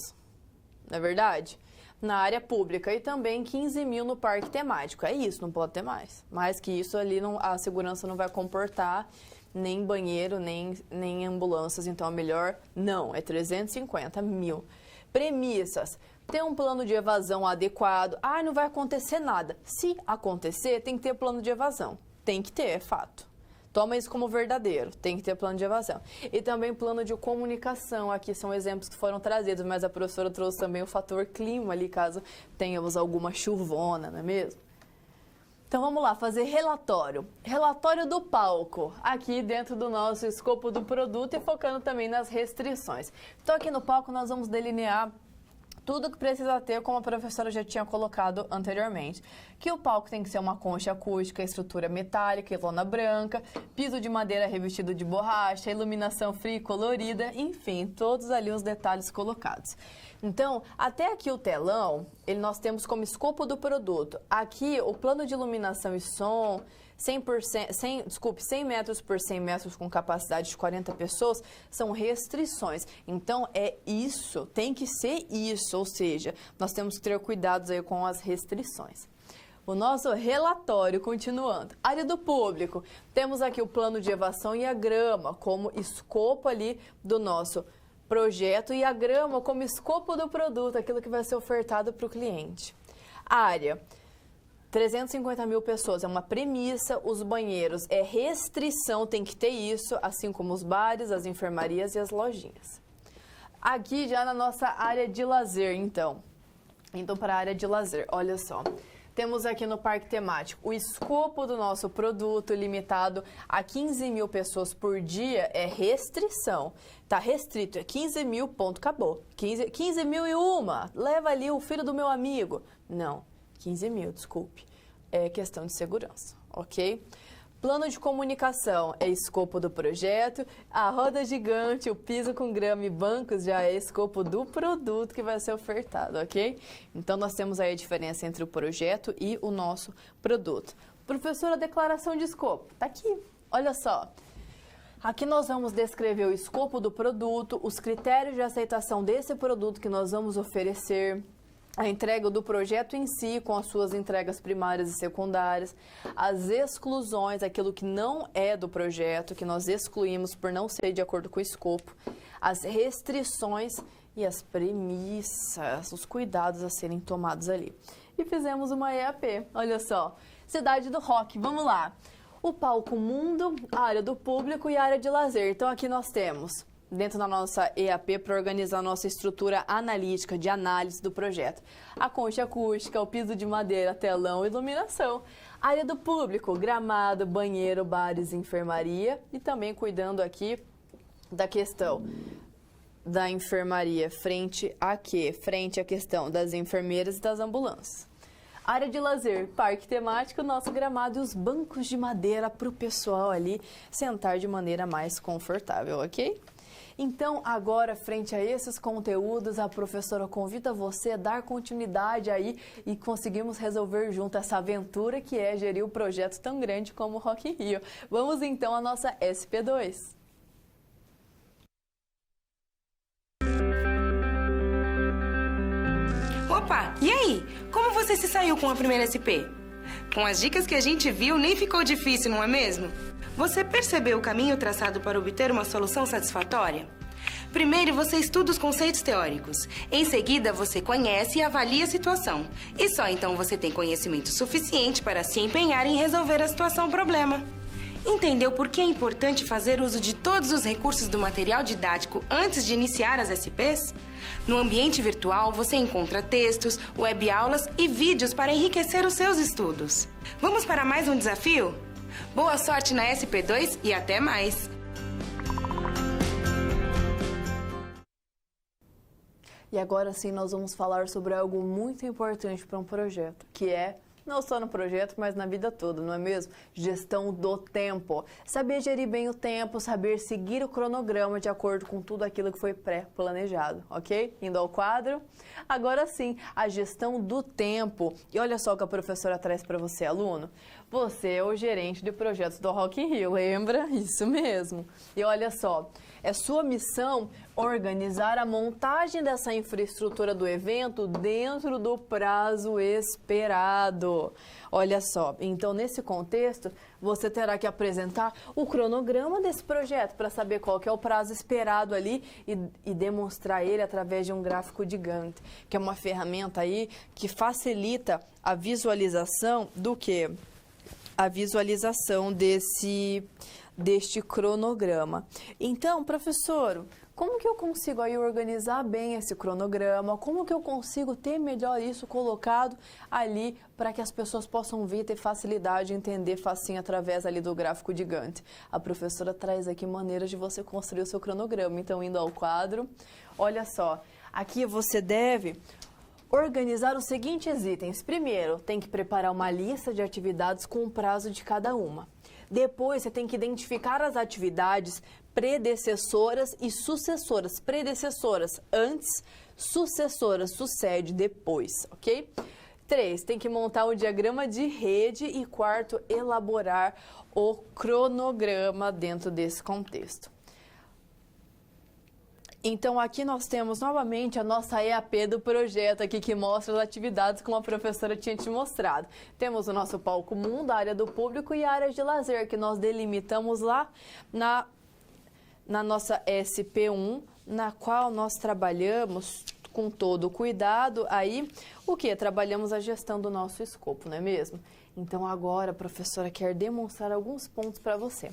não é verdade? Na área pública e também 15 mil no parque temático. É isso, não pode ter mais. Mais que isso ali a segurança não vai comportar nem banheiro, nem ambulâncias, então é melhor não, é 350 mil. Premissas, ter um plano de evasão adequado. Ah, não vai acontecer nada. Se acontecer, tem que ter plano de evasão. Tem que ter, é fato. Toma isso como verdadeiro, tem que ter plano de evasão. E também plano de comunicação, aqui são exemplos que foram trazidos, mas a professora trouxe também o fator clima ali, caso tenhamos alguma chuvona, não é mesmo? Então vamos lá, fazer relatório. Relatório do palco, aqui dentro do nosso escopo do produto e focando também nas restrições. Então aqui no palco nós vamos delinear tudo que precisa ter, como a professora já tinha colocado anteriormente. Que o palco tem que ser uma concha acústica, estrutura metálica e lona branca, piso de madeira revestido de borracha, iluminação fria e colorida, enfim, todos ali os detalhes colocados. Então, até aqui o telão, nós temos como escopo do produto. Aqui, o plano de iluminação e som, 100 metros por 100 metros com capacidade de 40 pessoas, são restrições. Então, é isso, tem que ser isso, ou seja, nós temos que ter cuidados aí com as restrições. O nosso relatório, continuando. Área do público, temos aqui o plano de evasão e a grama como escopo ali do nosso projeto e a grama como escopo do produto, aquilo que vai ser ofertado para o cliente. Área, 350 mil pessoas, é uma premissa, os banheiros é restrição, tem que ter isso, assim como os bares, as enfermarias e as lojinhas. Aqui já na nossa área de lazer, então para a área de lazer, olha só. Temos aqui no parque temático o escopo do nosso produto limitado a 15 mil pessoas por dia é restrição. Está restrito, é 15 mil, ponto, acabou. 15 mil e uma, leva ali o filho do meu amigo. Não, 15 mil, desculpe. É questão de segurança, ok? Plano de comunicação é escopo do projeto, a roda gigante, o piso com grama e bancos já é escopo do produto que vai ser ofertado, ok? Então, nós temos aí a diferença entre o projeto e o nosso produto. Professora, declaração de escopo, tá aqui, olha só. Aqui nós vamos descrever o escopo do produto, os critérios de aceitação desse produto que nós vamos oferecer, a entrega do projeto em si, com as suas entregas primárias e secundárias, as exclusões, aquilo que não é do projeto, que nós excluímos por não ser de acordo com o escopo, as restrições e as premissas, os cuidados a serem tomados ali. E fizemos uma EAP, olha só, Cidade do Rock, vamos lá. O palco mundo, a área do público e a área de lazer. Então aqui nós temos dentro da nossa EAP para organizar a nossa estrutura analítica de análise do projeto. A concha acústica, o piso de madeira, telão, iluminação. Área do público, gramado, banheiro, bares, enfermaria e também cuidando aqui da questão da enfermaria frente a quê? Frente à questão das enfermeiras e das ambulâncias. Área de lazer, parque temático, nosso gramado e os bancos de madeira para o pessoal ali sentar de maneira mais confortável, ok? Então, agora, frente a esses conteúdos, a professora convida você a dar continuidade aí e conseguimos resolver junto essa aventura que é gerir um projeto tão grande como o Rock in Rio. Vamos então à nossa SP2. Opa, e aí? Como você se saiu com a primeira SP? Com as dicas que a gente viu, nem ficou difícil, não é mesmo? Você percebeu o caminho traçado para obter uma solução satisfatória? Primeiro, você estuda os conceitos teóricos. Em seguida, você conhece e avalia a situação. E só então você tem conhecimento suficiente para se empenhar em resolver a situação-problema. Entendeu por que é importante fazer uso de todos os recursos do material didático antes de iniciar as SPs? No ambiente virtual, você encontra textos, webaulas e vídeos para enriquecer os seus estudos. Vamos para mais um desafio? Boa sorte na SP2 e até mais! E agora sim nós vamos falar sobre algo muito importante para um projeto, que é não só no projeto, mas na vida toda, não é mesmo? Gestão do tempo. Saber gerir bem o tempo, saber seguir o cronograma de acordo com tudo aquilo que foi pré-planejado, ok? Indo ao quadro. Agora sim, a gestão do tempo. E olha só o que a professora traz para você, aluno. Você é o gerente de projetos do Rock in Rio, lembra? Isso mesmo. E olha só, é sua missão organizar a montagem dessa infraestrutura do evento dentro do prazo esperado. Olha só, então nesse contexto, você terá que apresentar o cronograma desse projeto para saber qual que é o prazo esperado ali e demonstrar ele através de um gráfico de Gantt, que é uma ferramenta aí que facilita a visualização do quê? A visualização deste cronograma. Então, professor, como que eu consigo aí organizar bem esse cronograma? Como que eu consigo ter melhor isso colocado ali para que as pessoas possam ver, ter facilidade, entender facinho através ali do gráfico de Gantt? A professora traz aqui maneiras de você construir o seu cronograma. Então, indo ao quadro, olha só, aqui você deve organizar os seguintes itens. Primeiro, tem que preparar uma lista de atividades com o prazo de cada uma. Depois, você tem que identificar as atividades predecessoras e sucessoras. Predecessoras antes, sucessoras sucede depois, ok? 3, tem que montar o diagrama de rede e quarto, elaborar o cronograma dentro desse contexto. Então, aqui nós temos novamente a nossa EAP do projeto aqui que mostra as atividades como a professora tinha te mostrado. Temos o nosso palco mundo, a área do público e a área de lazer que nós delimitamos lá na nossa SP1, na qual nós trabalhamos com todo o cuidado aí, o que? Trabalhamos a gestão do nosso escopo, não é mesmo? Então, agora a professora quer demonstrar alguns pontos para você.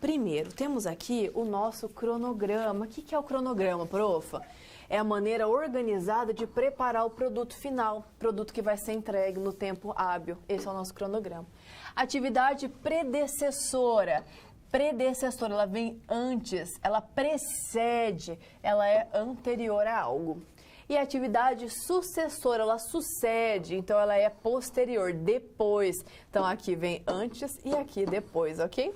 Primeiro, temos aqui o nosso cronograma. O que é o cronograma, profa? É a maneira organizada de preparar o produto final, produto que vai ser entregue no tempo hábil. Esse é o nosso cronograma. Atividade predecessora. Predecessora, ela vem antes, ela precede, ela é anterior a algo. E a atividade sucessora, ela sucede, então ela é posterior, depois. Então aqui vem antes e aqui depois, ok?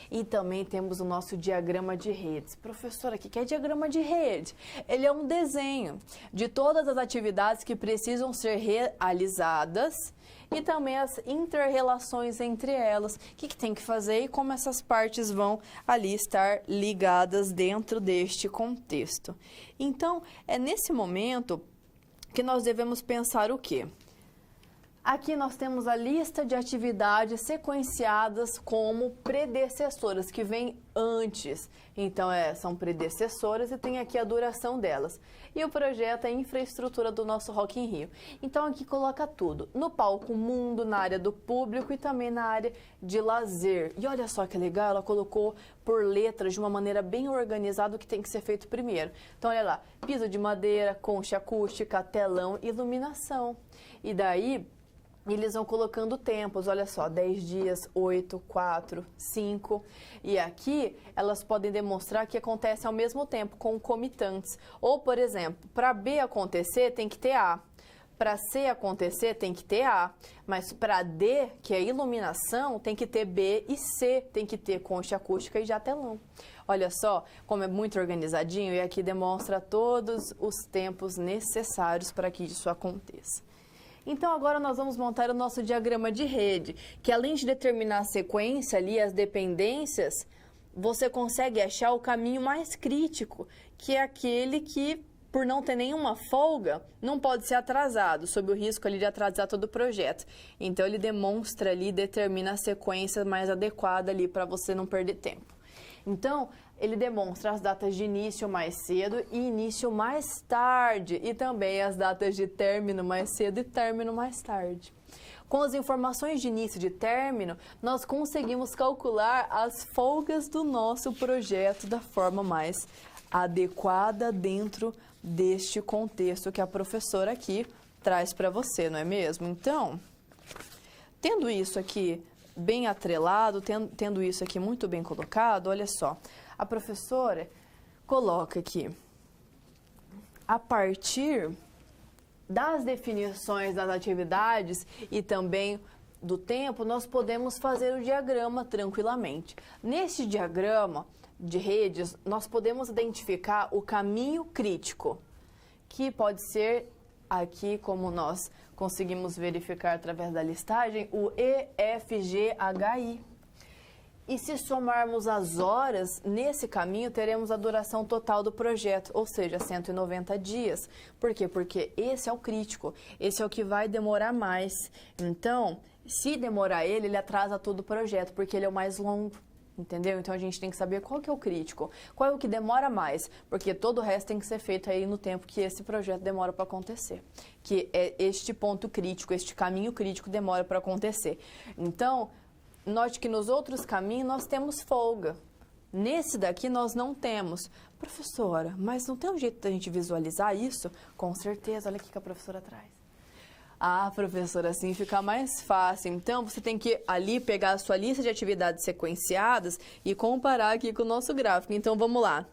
E também temos o nosso diagrama de redes. Professora, o que é diagrama de rede? Ele é um desenho de todas as atividades que precisam ser realizadas e também as inter-relações entre elas. O que tem que fazer e como essas partes vão ali estar ligadas dentro deste contexto. Então, é nesse momento que nós devemos pensar o quê? Aqui nós temos a lista de atividades sequenciadas como predecessoras, que vêm antes. Então, são predecessoras e tem aqui a duração delas. E o projeto é a infraestrutura do nosso Rock in Rio. Então, aqui coloca tudo. No palco mundo, na área do público e também na área de lazer. E olha só que legal, ela colocou por letras de uma maneira bem organizada o que tem que ser feito primeiro. Então, olha lá, piso de madeira, concha acústica, telão, iluminação. E daí eles vão colocando tempos, olha só, 10 dias, 8, 4, 5. E aqui elas podem demonstrar que acontece ao mesmo tempo, concomitantes. Ou, por exemplo, para B acontecer tem que ter A. Para C acontecer tem que ter A. Mas para D, que é iluminação, tem que ter B e C, tem que ter concha acústica e já telão. Olha só como é muito organizadinho e aqui demonstra todos os tempos necessários para que isso aconteça. Então, agora nós vamos montar o nosso diagrama de rede, que além de determinar a sequência ali, as dependências, você consegue achar o caminho mais crítico, que é aquele que, por não ter nenhuma folga, não pode ser atrasado, sob o risco ali de atrasar todo o projeto. Então, ele demonstra ali, determina a sequência mais adequada ali para você não perder tempo. Então, ele demonstra as datas de início mais cedo e início mais tarde, e também as datas de término mais cedo e término mais tarde. Com as informações de início e de término, nós conseguimos calcular as folgas do nosso projeto da forma mais adequada dentro deste contexto que a professora aqui traz para você, não é mesmo? Então, tendo isso aqui bem atrelado, tendo isso aqui muito bem colocado, olha só, a professora coloca aqui, a partir das definições das atividades e também do tempo, nós podemos fazer o diagrama tranquilamente. Neste diagrama de redes, nós podemos identificar o caminho crítico, que pode ser aqui, como nós conseguimos verificar através da listagem, o EFGHI. E se somarmos as horas, nesse caminho teremos a duração total do projeto, ou seja, 190 dias. Por quê? Porque esse é o crítico, esse é o que vai demorar mais. Então, se demorar ele atrasa todo o projeto, porque ele é o mais longo. Entendeu? Então, a gente tem que saber qual que é o crítico, qual é o que demora mais, porque todo o resto tem que ser feito aí no tempo que esse projeto demora para acontecer, que é este ponto crítico, este caminho crítico demora para acontecer. Então, note que nos outros caminhos nós temos folga. Nesse daqui nós não temos. Professora, mas não tem um jeito da gente visualizar isso? Com certeza, olha o que a professora traz. Ah, professora, assim fica mais fácil. Então, você tem que ali pegar a sua lista de atividades sequenciadas e comparar aqui com o nosso gráfico. Então, vamos lá.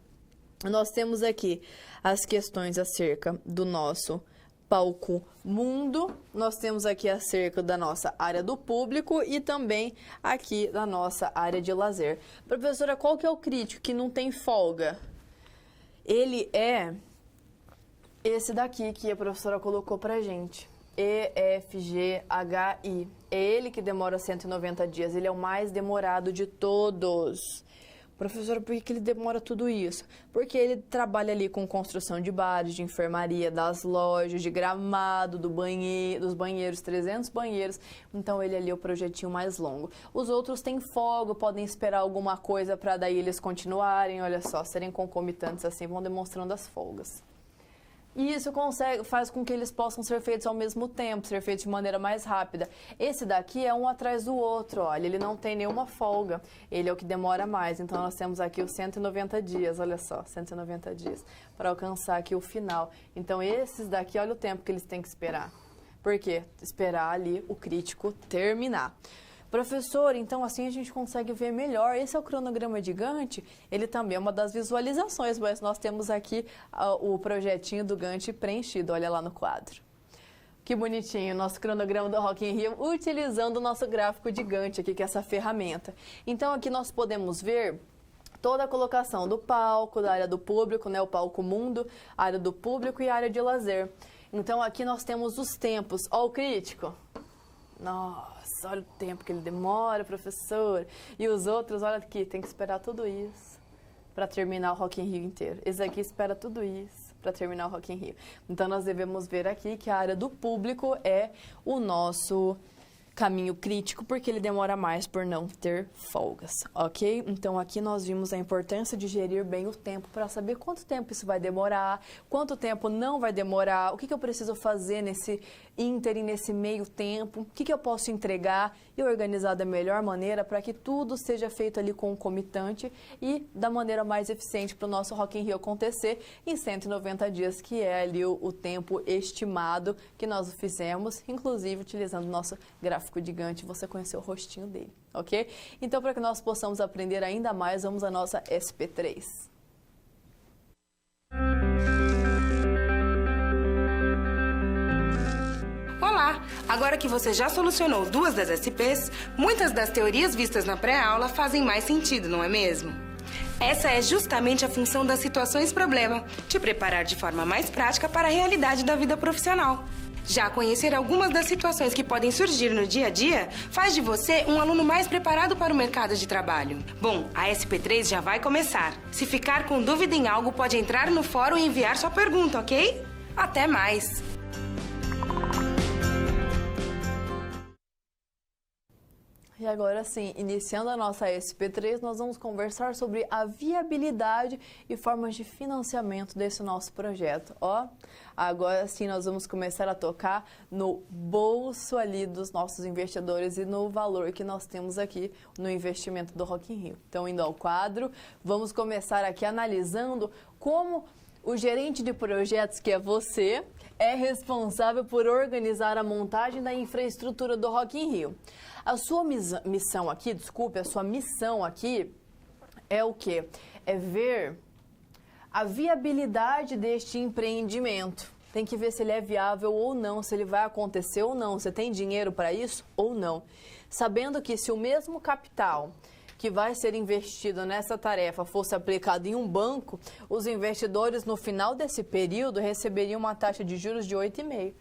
Nós temos aqui as questões acerca do nosso palco mundo, nós temos aqui acerca da nossa área do público e também aqui da nossa área de lazer. Professora, qual que é o crítico que não tem folga? Ele é esse daqui que a professora colocou pra gente. EFGHI. É ele que demora 190 dias, ele é o mais demorado de todos. Professora, por que ele demora tudo isso? Porque ele trabalha ali com construção de bares, de enfermaria, das lojas, de gramado, dos banheiros, 300 banheiros. Então, ele ali é o projetinho mais longo. Os outros têm folga, podem esperar alguma coisa para daí eles continuarem, olha só, serem concomitantes assim, vão demonstrando as folgas. E isso faz com que eles possam ser feitos ao mesmo tempo, ser feitos de maneira mais rápida. Esse daqui é um atrás do outro, olha, ele não tem nenhuma folga, ele é o que demora mais. Então, nós temos aqui os 190 dias, olha só, 190 dias, para alcançar aqui o final. Então, esses daqui, olha o tempo que eles têm que esperar. Por quê? Esperar ali o crítico terminar. Professor, então assim a gente consegue ver melhor. Esse é o cronograma de Gantt, ele também é uma das visualizações, mas nós temos aqui o projetinho do Gantt preenchido, olha lá no quadro. Que bonitinho, nosso cronograma do Rock in Rio, utilizando o nosso gráfico de Gantt aqui, que é essa ferramenta. Então aqui nós podemos ver toda a colocação do palco, da área do público, né, o palco mundo, a área do público e a área de lazer. Então aqui nós temos os tempos, ó o crítico. Nossa, olha o tempo que ele demora, professor. E os outros, olha aqui, tem que esperar tudo isso para terminar o Rock in Rio inteiro. Esse aqui espera tudo isso. para terminar o Rock in Rio. Então, nós devemos ver aqui que a área do público é o nosso caminho crítico, porque ele demora mais por não ter folgas, ok? Então, aqui nós vimos a importância de gerir bem o tempo para saber quanto tempo isso vai demorar, quanto tempo não vai demorar, o que eu preciso fazer nesse ínterim, nesse meio tempo, o que eu posso entregar e organizar da melhor maneira para que tudo seja feito ali concomitante e da maneira mais eficiente para o nosso Rock in Rio acontecer em 190 dias, que é ali o tempo estimado que nós fizemos, inclusive utilizando o nosso gráfico gigante, você conheceu o rostinho dele, ok? Então, para que nós possamos aprender ainda mais, vamos à nossa SP3. Olá! Agora que você já solucionou 2 das SPs, muitas das teorias vistas na pré-aula fazem mais sentido, não é mesmo? Essa é justamente a função das situações-problema, te preparar de forma mais prática para a realidade da vida profissional. Já conhecer algumas das situações que podem surgir no dia a dia faz de você um aluno mais preparado para o mercado de trabalho. Bom, a SP3 já vai começar. Se ficar com dúvida em algo, pode entrar no fórum e enviar sua pergunta, ok? Até mais! E agora sim, iniciando a nossa SP3, nós vamos conversar sobre a viabilidade e formas de financiamento desse nosso projeto. Ó, agora sim nós vamos começar a tocar no bolso ali dos nossos investidores e no valor que nós temos aqui no investimento do Rock in Rio. Então, indo ao quadro, vamos começar aqui analisando como o gerente de projetos, que é você, é responsável por organizar a montagem da infraestrutura do Rock in Rio. A sua missão aqui, a sua missão aqui é o quê? É ver a viabilidade deste empreendimento. Tem que ver se ele é viável ou não, se ele vai acontecer ou não, você tem dinheiro para isso ou não. Sabendo que se o mesmo capital que vai ser investido nessa tarefa fosse aplicado em um banco, os investidores no final desse período receberiam uma taxa de juros de 8,5%.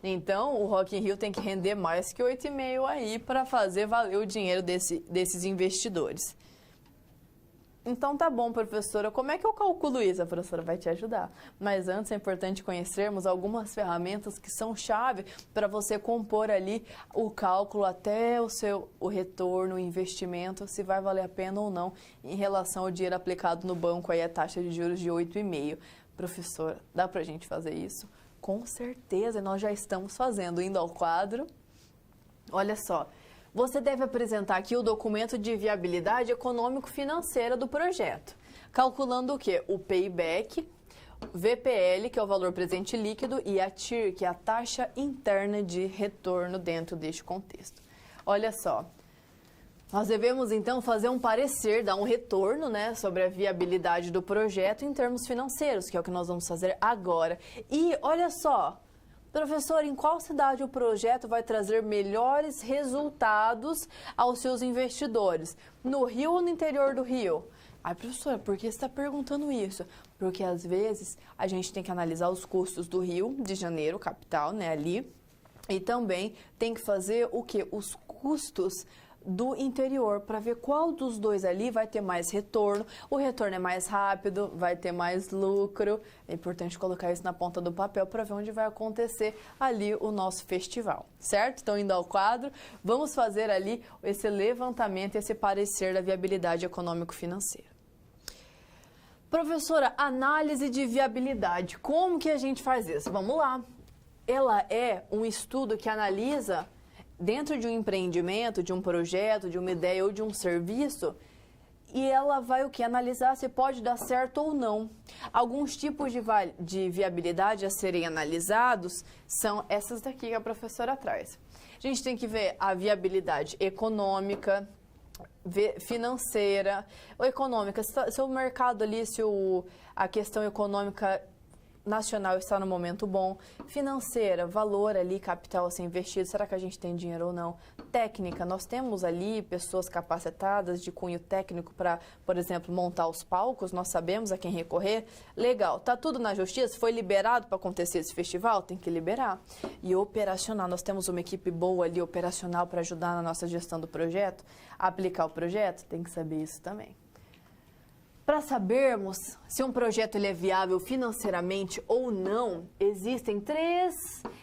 Então, o Rock in Rio tem que render mais que 8,5% aí para fazer valer o dinheiro desses investidores. Então, tá bom, professora, como é que eu calculo isso? A professora vai te ajudar. Mas antes é importante conhecermos algumas ferramentas que são chave para você compor ali o cálculo até o retorno, o investimento, se vai valer a pena ou não em relação ao dinheiro aplicado no banco, aí a taxa de juros de 8,5%. Professora, dá para a gente fazer isso? Com certeza, nós já estamos fazendo. Indo ao quadro, olha só. Você deve apresentar aqui o documento de viabilidade econômico-financeira do projeto, calculando o quê? O payback, VPL, que é o valor presente líquido, e a TIR, que é a taxa interna de retorno dentro deste contexto. Olha só, nós devemos então fazer um parecer, dar um retorno, né, sobre a viabilidade do projeto em termos financeiros, que é o que nós vamos fazer agora. E olha só, professor, em qual cidade o projeto vai trazer melhores resultados aos seus investidores? No Rio ou no interior do Rio? Ai, professora, por que você está perguntando isso? Porque às vezes a gente tem que analisar os custos do Rio de Janeiro, capital, né, ali, e também tem que fazer o quê? Os custos do interior, para ver qual dos dois ali vai ter mais retorno. O retorno é mais rápido, vai ter mais lucro. É importante colocar isso na ponta do papel para ver onde vai acontecer ali o nosso festival, certo? Então, indo ao quadro, vamos fazer ali esse levantamento, esse parecer da viabilidade econômico-financeira. Professora, análise de viabilidade. Como que a gente faz isso? Vamos lá. Ela é um estudo que analisa dentro de um empreendimento, de um projeto, de uma ideia ou de um serviço, e ela vai o que? Analisar se pode dar certo ou não. Alguns tipos de viabilidade a serem analisados são essas daqui que a professora traz. A gente tem que ver a viabilidade econômica, financeira, ou econômica, se o mercado ali, a questão econômica nacional está no momento bom, financeira, valor ali, capital a ser investido, será que a gente tem dinheiro ou não? Técnica, nós temos ali pessoas capacitadas de cunho técnico para, por exemplo, montar os palcos, nós sabemos a quem recorrer, legal, tá tudo na justiça, foi liberado para acontecer esse festival? Tem que liberar. E operacional, nós temos uma equipe boa ali, operacional, para ajudar na nossa gestão do projeto, aplicar o projeto, tem que saber isso também. Para sabermos se um projeto ele é viável financeiramente ou não, existem 3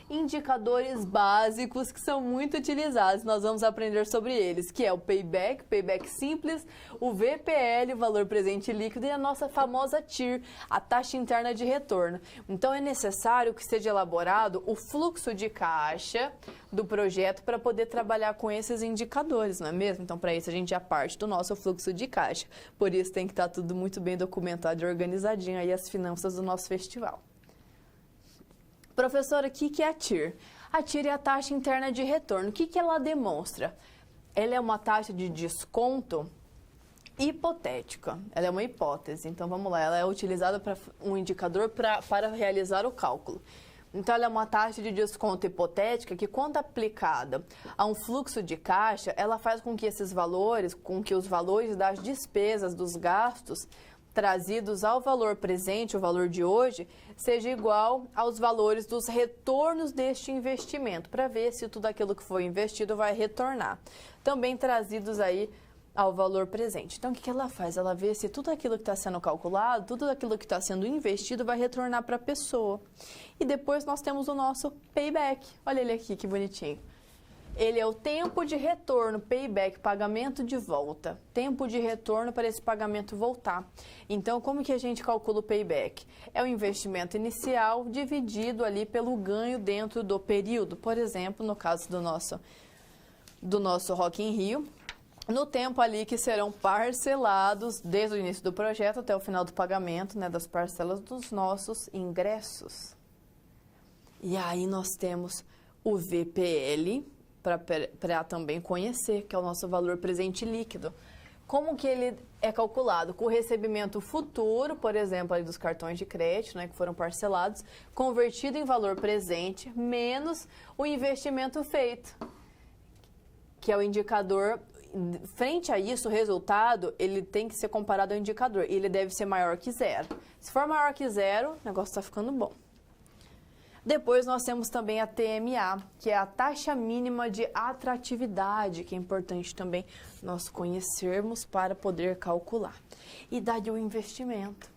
indicadores básicos que são muito utilizados. Nós vamos aprender sobre eles, que é o payback simples, o VPL, o valor presente líquido, e a nossa famosa TIR, a taxa interna de retorno. Então é necessário que seja elaborado o fluxo de caixa do projeto para poder trabalhar com esses indicadores, não é mesmo? Então para isso a gente já parte do nosso fluxo de caixa. Por isso tem que estar tudo muito bem documentado e organizadinho aí as finanças do nosso festival. Professora, o que é a TIR? A TIR é a taxa interna de retorno. O que ela demonstra? Ela é uma taxa de desconto hipotética. Ela é uma hipótese. Então, vamos lá. Ela é utilizada para um indicador para realizar o cálculo. Então, ela é uma taxa de desconto hipotética que, quando aplicada a um fluxo de caixa, ela faz com que esses valores, com que os valores das despesas, dos gastos trazidos ao valor presente, o valor de hoje, seja igual aos valores dos retornos deste investimento, para ver se tudo aquilo que foi investido vai retornar. Também trazidos aí ao valor presente. Então, o que ela faz? Ela vê se tudo aquilo que está sendo calculado, tudo aquilo que está sendo investido vai retornar para a pessoa. E depois nós temos o nosso payback. Olha ele aqui, que bonitinho. Ele é o tempo de retorno, payback, pagamento de volta. Tempo de retorno para esse pagamento voltar. Então, como que a gente calcula o payback? É o investimento inicial dividido ali pelo ganho dentro do período. Por exemplo, no caso do nosso Rock in Rio, no tempo ali que serão parcelados desde o início do projeto até o final do pagamento, né, das parcelas dos nossos ingressos. E aí nós temos o VPL, para também conhecer, que é o nosso valor presente líquido. Como que ele é calculado? Com o recebimento futuro, por exemplo, aí dos cartões de crédito, né, que foram parcelados, convertido em valor presente, menos o investimento feito, que é o indicador. Frente a isso, o resultado, ele tem que ser comparado ao indicador, e ele deve ser maior que 0. Se for maior que 0, o negócio está ficando bom. Depois nós temos também a TMA, que é a taxa mínima de atratividade, que é importante também nós conhecermos para poder calcular. E daí o investimento,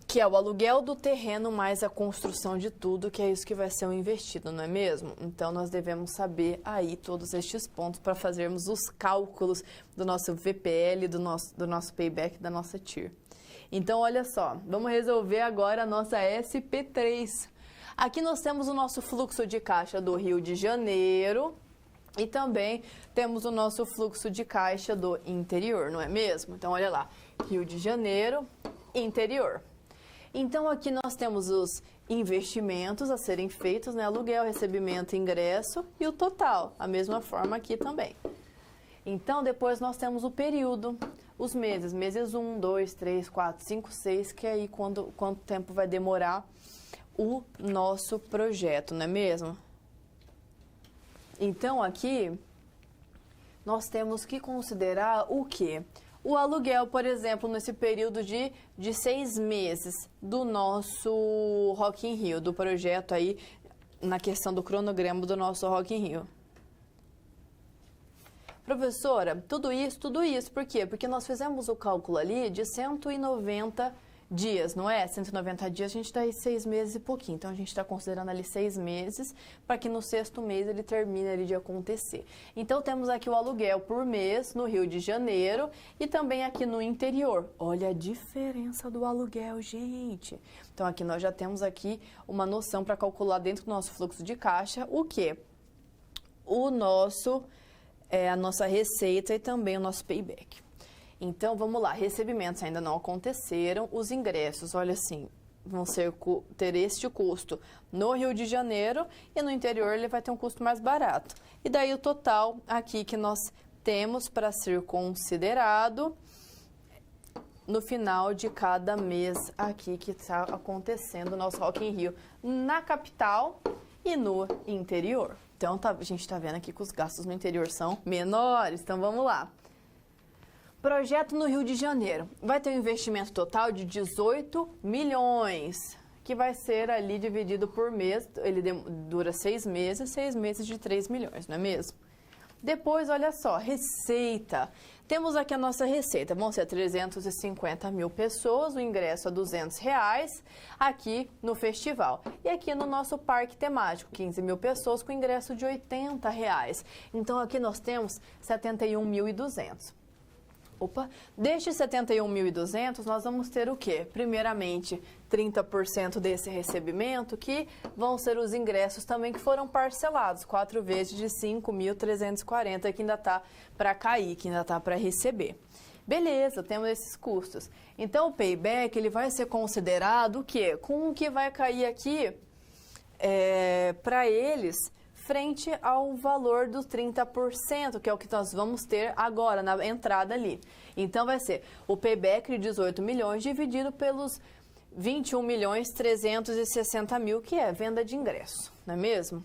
que é o aluguel do terreno mais a construção de tudo, que é isso que vai ser o investido, não é mesmo? Então nós devemos saber aí todos estes pontos para fazermos os cálculos do nosso VPL, do nosso payback, da nossa TIR. Então, olha só, vamos resolver agora a nossa SP3. Aqui nós temos o nosso fluxo de caixa do Rio de Janeiro e também temos o nosso fluxo de caixa do interior, não é mesmo? Então, olha lá, Rio de Janeiro, interior. Então, aqui nós temos os investimentos a serem feitos, né? Aluguel, recebimento, ingresso e o total. A mesma forma aqui também. Então, depois nós temos o período, os meses. Meses 1, 2, 3, 4, 5, 6, que é aí quanto tempo vai demorar o nosso projeto, não é mesmo? Então, aqui, nós temos que considerar o quê? O aluguel, por exemplo, nesse período de 6 meses do nosso Rock in Rio, do projeto aí, na questão do cronograma do nosso Rock in Rio. Professora, tudo isso, por quê? Porque nós fizemos o cálculo ali de 190 dias, não é? 190 dias, a gente está aí 6 meses e pouquinho. Então, a gente está considerando ali 6 meses para que no 6º mês ele termine ali de acontecer. Então, temos aqui o aluguel por mês no Rio de Janeiro e também aqui no interior. Olha a diferença do aluguel, gente. Então, aqui nós já temos aqui uma noção para calcular dentro do nosso fluxo de caixa o quê? A nossa receita e também o nosso payback. Então, vamos lá, recebimentos ainda não aconteceram, os ingressos, olha assim, vão ter este custo no Rio de Janeiro e no interior ele vai ter um custo mais barato. E daí o total aqui que nós temos para ser considerado no final de cada mês aqui que está acontecendo o nosso Rock in Rio na capital e no interior. Então, a gente está vendo aqui que os gastos no interior são menores. Então, vamos lá. Projeto no Rio de Janeiro. Vai ter um investimento total de 18 milhões, que vai ser ali dividido por mês. Ele dura 6 meses de 3 milhões, não é mesmo? Depois, olha só, receita. Temos aqui a nossa receita, vão ser 350 mil pessoas, o ingresso a R$200 aqui no festival. E aqui no nosso parque temático, 15 mil pessoas com ingresso de R$80. Então aqui nós temos 71.200. Opa, destes 71.200, nós vamos ter o quê? Primeiramente, 30% desse recebimento, que vão ser os ingressos também que foram parcelados, 4 vezes de 5.340, que ainda está para cair, que ainda está para receber. Beleza, temos esses custos. Então, o payback, ele vai ser considerado o quê? Com o que vai cair aqui para eles, frente ao valor dos 30%, que é o que nós vamos ter agora na entrada ali. Então, vai ser o payback de 18 milhões dividido pelos 21.360.000, que é venda de ingresso, não é mesmo?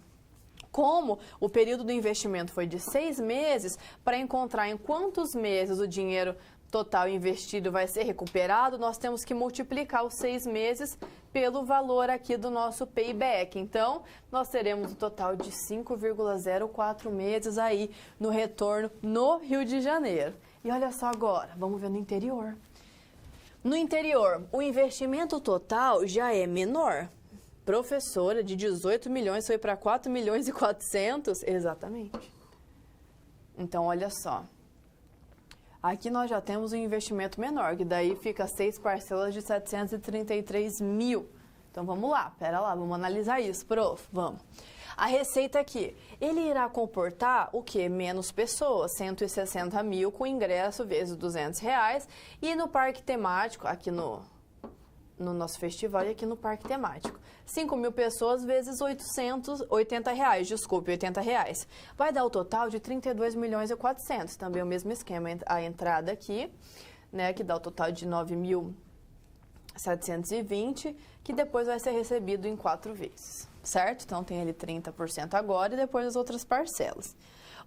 Como o período do investimento foi de 6 meses, para encontrar em quantos meses o dinheiro total investido vai ser recuperado, nós temos que multiplicar os 6 meses pelo valor aqui do nosso payback. Então, nós teremos um total de 5,04 meses aí no retorno no Rio de Janeiro. E olha só agora, vamos ver no interior. No interior, o investimento total já é menor. Professora, de 18 milhões foi para 4 milhões e 400? Exatamente. Então, olha só. Aqui nós já temos um investimento menor, que daí fica 6 parcelas de 733 mil. Então, vamos lá, pera lá, vamos analisar isso, prof, vamos. A receita aqui, ele irá comportar o quê? Menos pessoas, 160 mil com ingresso vezes R$200. E no parque temático, aqui no nosso festival e aqui no parque temático, 5 mil pessoas vezes R$80, desculpe, R$80. Vai dar o total de 32 milhões e 400, também o mesmo esquema, a entrada aqui, né, que dá o total de 9.720, que depois vai ser recebido em 4 vezes, certo? Então, tem ali 30% agora e depois as outras parcelas.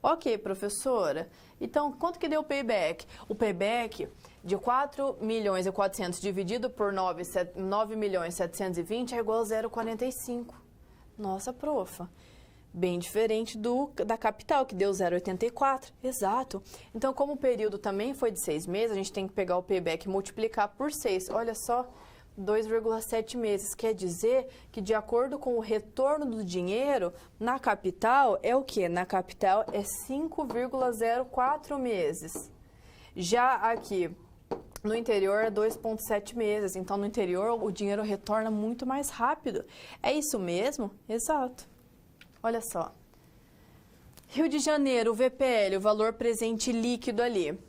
Ok, professora, então quanto que deu o payback? O payback de 4 milhões e 400 dividido por 9 milhões e 720 é igual a 0,45. Nossa, profa, bem diferente da capital, que deu 0,84. Exato. Então, como o período também foi de 6 meses, a gente tem que pegar o payback e multiplicar por 6. Olha só, 2,7 meses. Quer dizer que, de acordo com o retorno do dinheiro, na capital é o quê? Na capital é 5,04 meses. Já aqui no interior é 2,7 meses. Então, no interior, o dinheiro retorna muito mais rápido. É isso mesmo? Exato. Olha só. Rio de Janeiro, o VPL, o valor presente líquido ali.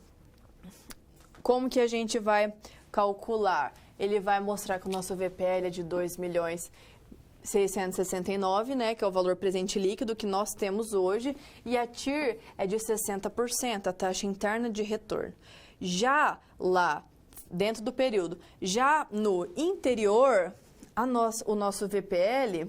Como que a gente vai calcular? Ele vai mostrar que o nosso VPL é de 2.669, né, que é o valor presente líquido que nós temos hoje, e a TIR é de 60%, a taxa interna de retorno. Já lá, dentro do período, já no interior, o nosso VPL,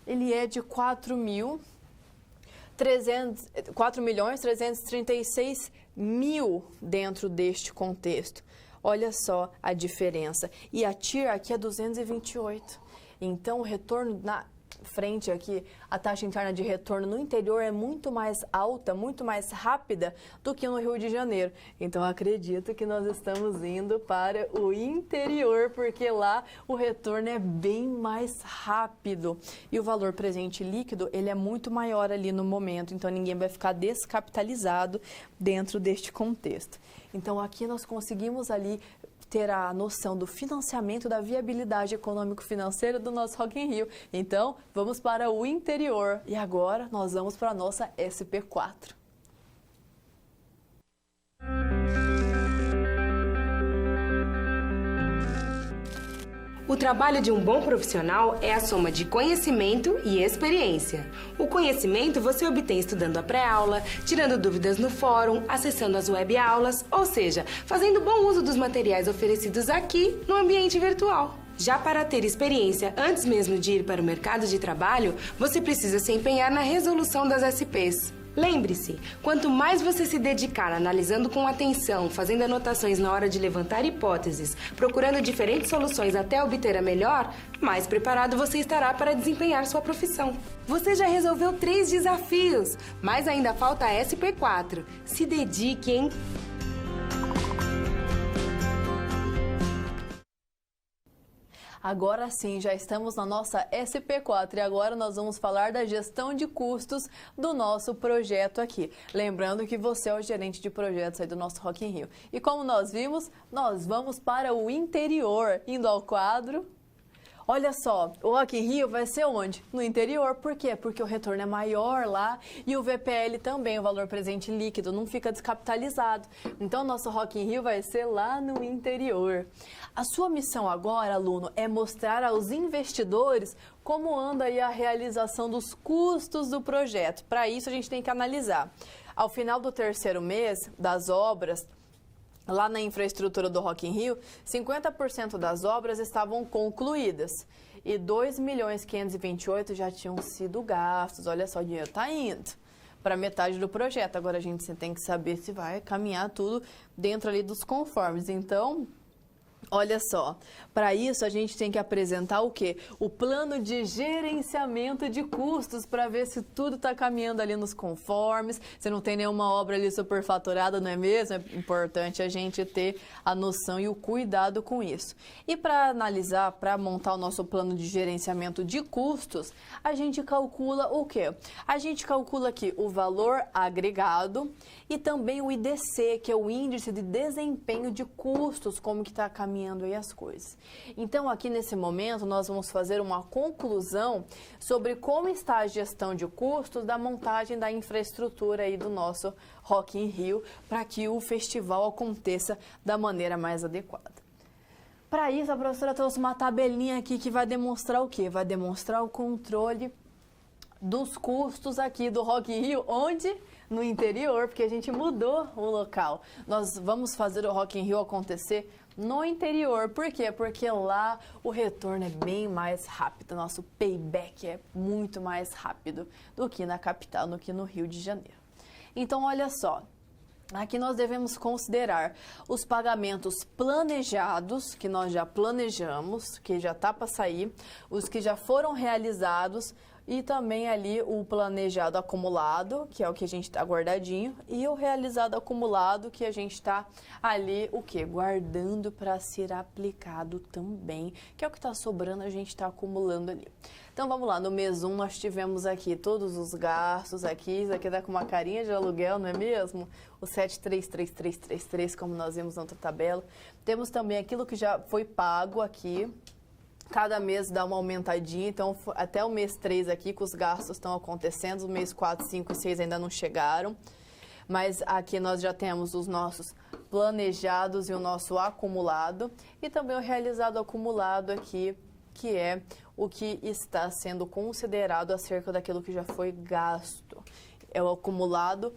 ele é de 4.336.000 dentro deste contexto. Olha só a diferença. E a TIR aqui é 228. Então, o retorno na frente aqui, a taxa interna de retorno no interior é muito mais alta, muito mais rápida do que no Rio de Janeiro. Então, acredito que nós estamos indo para o interior, porque lá o retorno é bem mais rápido. E o valor presente líquido, ele é muito maior ali no momento, então ninguém vai ficar descapitalizado dentro deste contexto. Então, aqui nós conseguimos ali ter a noção do financiamento, da viabilidade econômico-financeira do nosso Rock in Rio. Então, vamos para o interior. E agora, nós vamos para a nossa SP4. O trabalho de um bom profissional é a soma de conhecimento e experiência. O conhecimento você obtém estudando a pré-aula, tirando dúvidas no fórum, acessando as web-aulas, ou seja, fazendo bom uso dos materiais oferecidos aqui no ambiente virtual. Já para ter experiência antes mesmo de ir para o mercado de trabalho, você precisa se empenhar na resolução das SPs. Lembre-se, quanto mais você se dedicar analisando com atenção, fazendo anotações na hora de levantar hipóteses, procurando diferentes soluções até obter a melhor, mais preparado você estará para desempenhar sua profissão. Você já resolveu 3 desafios, mas ainda falta a SP4. Se dedique, hein? Agora sim, já estamos na nossa SP4 e agora nós vamos falar da gestão de custos do nosso projeto aqui. Lembrando que você é o gerente de projetos aí do nosso Rock in Rio. E como nós vimos, nós vamos para o interior, indo ao quadro. Olha só, o Rock in Rio vai ser onde? No interior. Por quê? Porque o retorno é maior lá e o VPL também, o valor presente líquido, não fica descapitalizado. Então, nosso Rock in Rio vai ser lá no interior. A sua missão agora, aluno, é mostrar aos investidores como anda aí a realização dos custos do projeto. Para isso, a gente tem que analisar. Ao final do 3º mês das obras, lá na infraestrutura do Rock in Rio, 50% das obras estavam concluídas e 2.528.000 já tinham sido gastos. Olha só, o dinheiro está indo para metade do projeto. Agora a gente tem que saber se vai caminhar tudo dentro ali dos conformes. Então, olha só, para isso a gente tem que apresentar o quê? O plano de gerenciamento de custos para ver se tudo está caminhando ali nos conformes, se não tem nenhuma obra ali superfaturada, não é mesmo? É importante a gente ter a noção e o cuidado com isso. E para analisar, para montar o nosso plano de gerenciamento de custos, a gente calcula o quê? A gente calcula aqui o valor agregado e também o IDC, que é o Índice de Desempenho de Custos, como que está caminhando aí as coisas. Então, aqui nesse momento, nós vamos fazer uma conclusão sobre como está a gestão de custos da montagem da infraestrutura aí do nosso Rock in Rio, para que o festival aconteça da maneira mais adequada. Para isso, a professora trouxe uma tabelinha aqui que vai demonstrar o quê? Vai demonstrar o controle dos custos aqui do Rock in Rio, onde? No interior, porque a gente mudou o local. Nós vamos fazer o Rock in Rio acontecer no interior. Por quê? Porque lá o retorno é bem mais rápido. Nosso payback é muito mais rápido do que na capital, do que no Rio de Janeiro. Então, olha só. Aqui nós devemos considerar os pagamentos planejados, que nós já planejamos, que já está para sair, os que já foram realizados, e também ali o planejado acumulado, que é o que a gente está guardadinho, e o realizado acumulado, que a gente está ali, o quê? Guardando para ser aplicado também, que é o que está sobrando, a gente está acumulando ali. Então vamos lá, no mês 1 nós tivemos aqui todos os gastos aqui, isso aqui dá com uma carinha de aluguel, não é mesmo? O 733333, como nós vimos na outra tabela. Temos também aquilo que já foi pago aqui. Cada mês dá uma aumentadinha, então até o mês 3 aqui que os gastos estão acontecendo, o mês 4, 5 e 6 ainda não chegaram. Mas aqui nós já temos os nossos planejados e o nosso acumulado. E também o realizado acumulado aqui, que é o que está sendo considerado acerca daquilo que já foi gasto. É o acumulado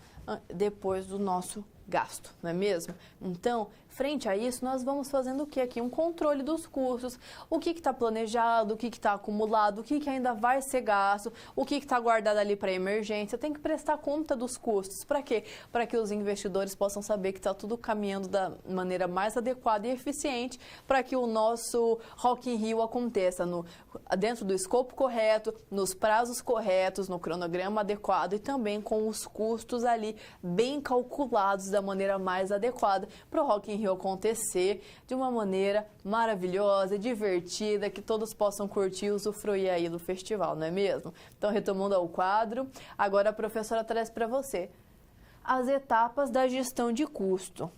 depois do nosso gasto, não é mesmo? Então, frente a isso, nós vamos fazendo o que aqui? Um controle dos custos, o que está planejado, o que está acumulado, o que ainda vai ser gasto, o que está guardado ali para emergência. Tem que prestar conta dos custos. Para quê? Para que os investidores possam saber que está tudo caminhando da maneira mais adequada e eficiente para que o nosso Rock in Rio aconteça dentro do escopo correto, nos prazos corretos, no cronograma adequado e também com os custos ali bem calculados da maneira mais adequada para o Rock in Rio acontecer de uma maneira maravilhosa, divertida, que todos possam curtir e usufruir aí do festival, não é mesmo? Então, retomando ao quadro, agora a professora traz para você as etapas da gestão de custo.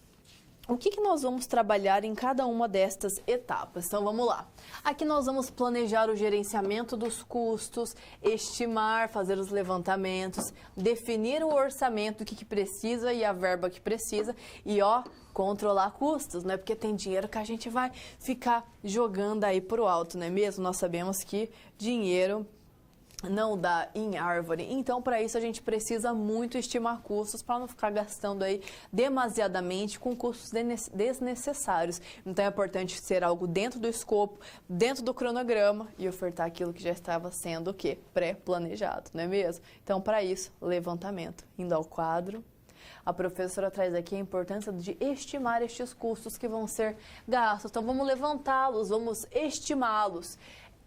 O que nós vamos trabalhar em cada uma destas etapas? Então, vamos lá. Aqui nós vamos planejar o gerenciamento dos custos, estimar, fazer os levantamentos, definir o orçamento, o que precisa e a verba que precisa e, controlar custos, né? Porque tem dinheiro que a gente vai ficar jogando aí pro alto, não é mesmo? Nós sabemos que dinheiro não dá em árvore. Então, para isso, a gente precisa muito estimar custos para não ficar gastando aí demasiadamente com custos desnecessários. Então, é importante ser algo dentro do escopo, dentro do cronograma e ofertar aquilo que já estava sendo o quê? Pré-planejado, não é mesmo? Então, para isso, levantamento. Indo ao quadro. A professora traz aqui a importância de estimar estes custos que vão ser gastos. Então, vamos levantá-los, vamos estimá-los.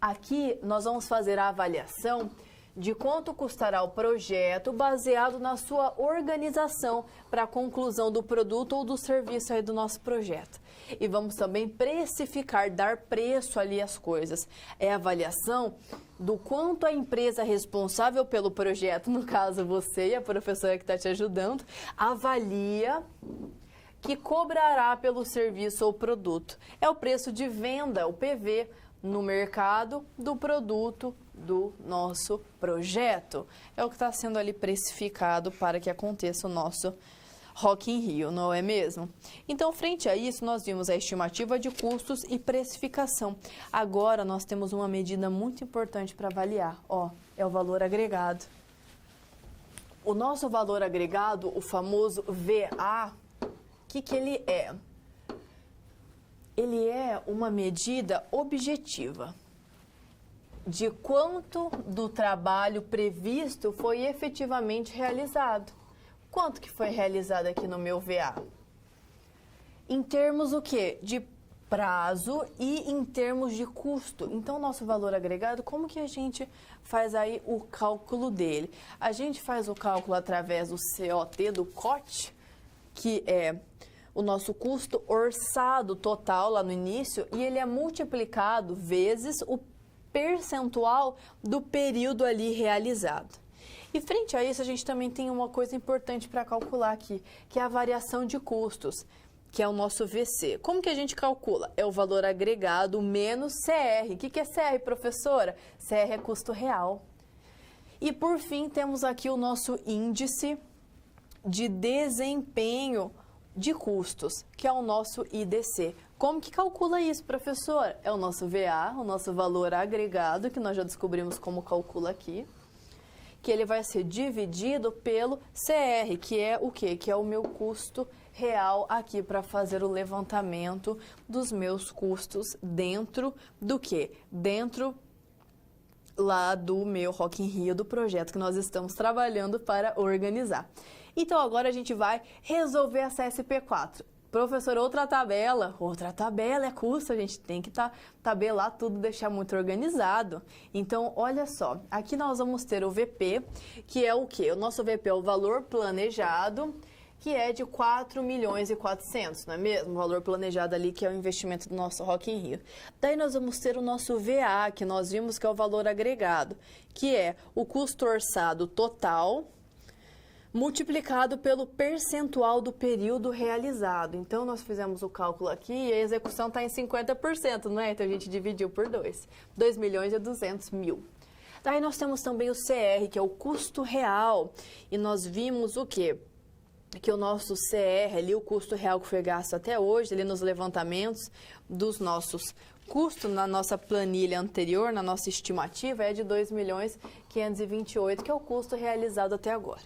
Aqui nós vamos fazer a avaliação de quanto custará o projeto baseado na sua organização para a conclusão do produto ou do serviço aí do nosso projeto. E vamos também precificar, dar preço ali às coisas. É a avaliação do quanto a empresa responsável pelo projeto, no caso você e a professora que está te ajudando, avalia que cobrará pelo serviço ou produto. É o preço de venda, o PV, no mercado do produto do nosso projeto. É o que está sendo ali precificado para que aconteça o nosso Rock in Rio, não é mesmo? Então, frente a isso, nós vimos a estimativa de custos e precificação. Agora, nós temos uma medida muito importante para avaliar, é o valor agregado. O nosso valor agregado, o famoso VA, o que ele é? Ele é uma medida objetiva de quanto do trabalho previsto foi efetivamente realizado. Quanto que foi realizado aqui no meu VA? Em termos o quê? De prazo e em termos de custo. Então, nosso valor agregado, como que a gente faz aí o cálculo dele? A gente faz o cálculo através do COT, do COT, que é o nosso custo orçado total lá no início, e ele é multiplicado vezes o percentual do período ali realizado. E frente a isso, a gente também tem uma coisa importante para calcular aqui, que é a variação de custos, que é o nosso VC. Como que a gente calcula? É o valor agregado menos CR. O que é CR, professora? CR é custo real. E por fim, temos aqui o nosso índice de desempenho de custos, que é o nosso IDC. Como que calcula isso, professor? É o nosso VA, o nosso valor agregado, que nós já descobrimos como calcula aqui, que ele vai ser dividido pelo CR, que é o quê? Que é o meu custo real aqui para fazer o levantamento dos meus custos dentro do quê? Dentro lá do meu Rock in Rio, do projeto que nós estamos trabalhando para organizar. Então, agora a gente vai resolver essa SP4. Professor, outra tabela é custo, a gente tem que tabelar tudo, deixar muito organizado. Então, olha só, aqui nós vamos ter o VP, que é o quê? O nosso VP é o valor planejado, que é de 4 milhões e 400, não é mesmo? O valor planejado ali, que é o investimento do nosso Rock in Rio. Daí nós vamos ter o nosso VA, que nós vimos que é o valor agregado, que é o custo orçado total, multiplicado pelo percentual do período realizado. Então, nós fizemos o cálculo aqui e a execução está em 50%, não é? Então, a gente dividiu por 2. 2 milhões e 200 mil. Daí, nós temos também o CR, que é o custo real. E nós vimos o quê? Que o nosso CR, ali, o custo real que foi gasto até hoje, ali nos levantamentos dos nossos custos, na nossa planilha anterior, na nossa estimativa, é de 2 milhões e 528, que é o custo realizado até agora.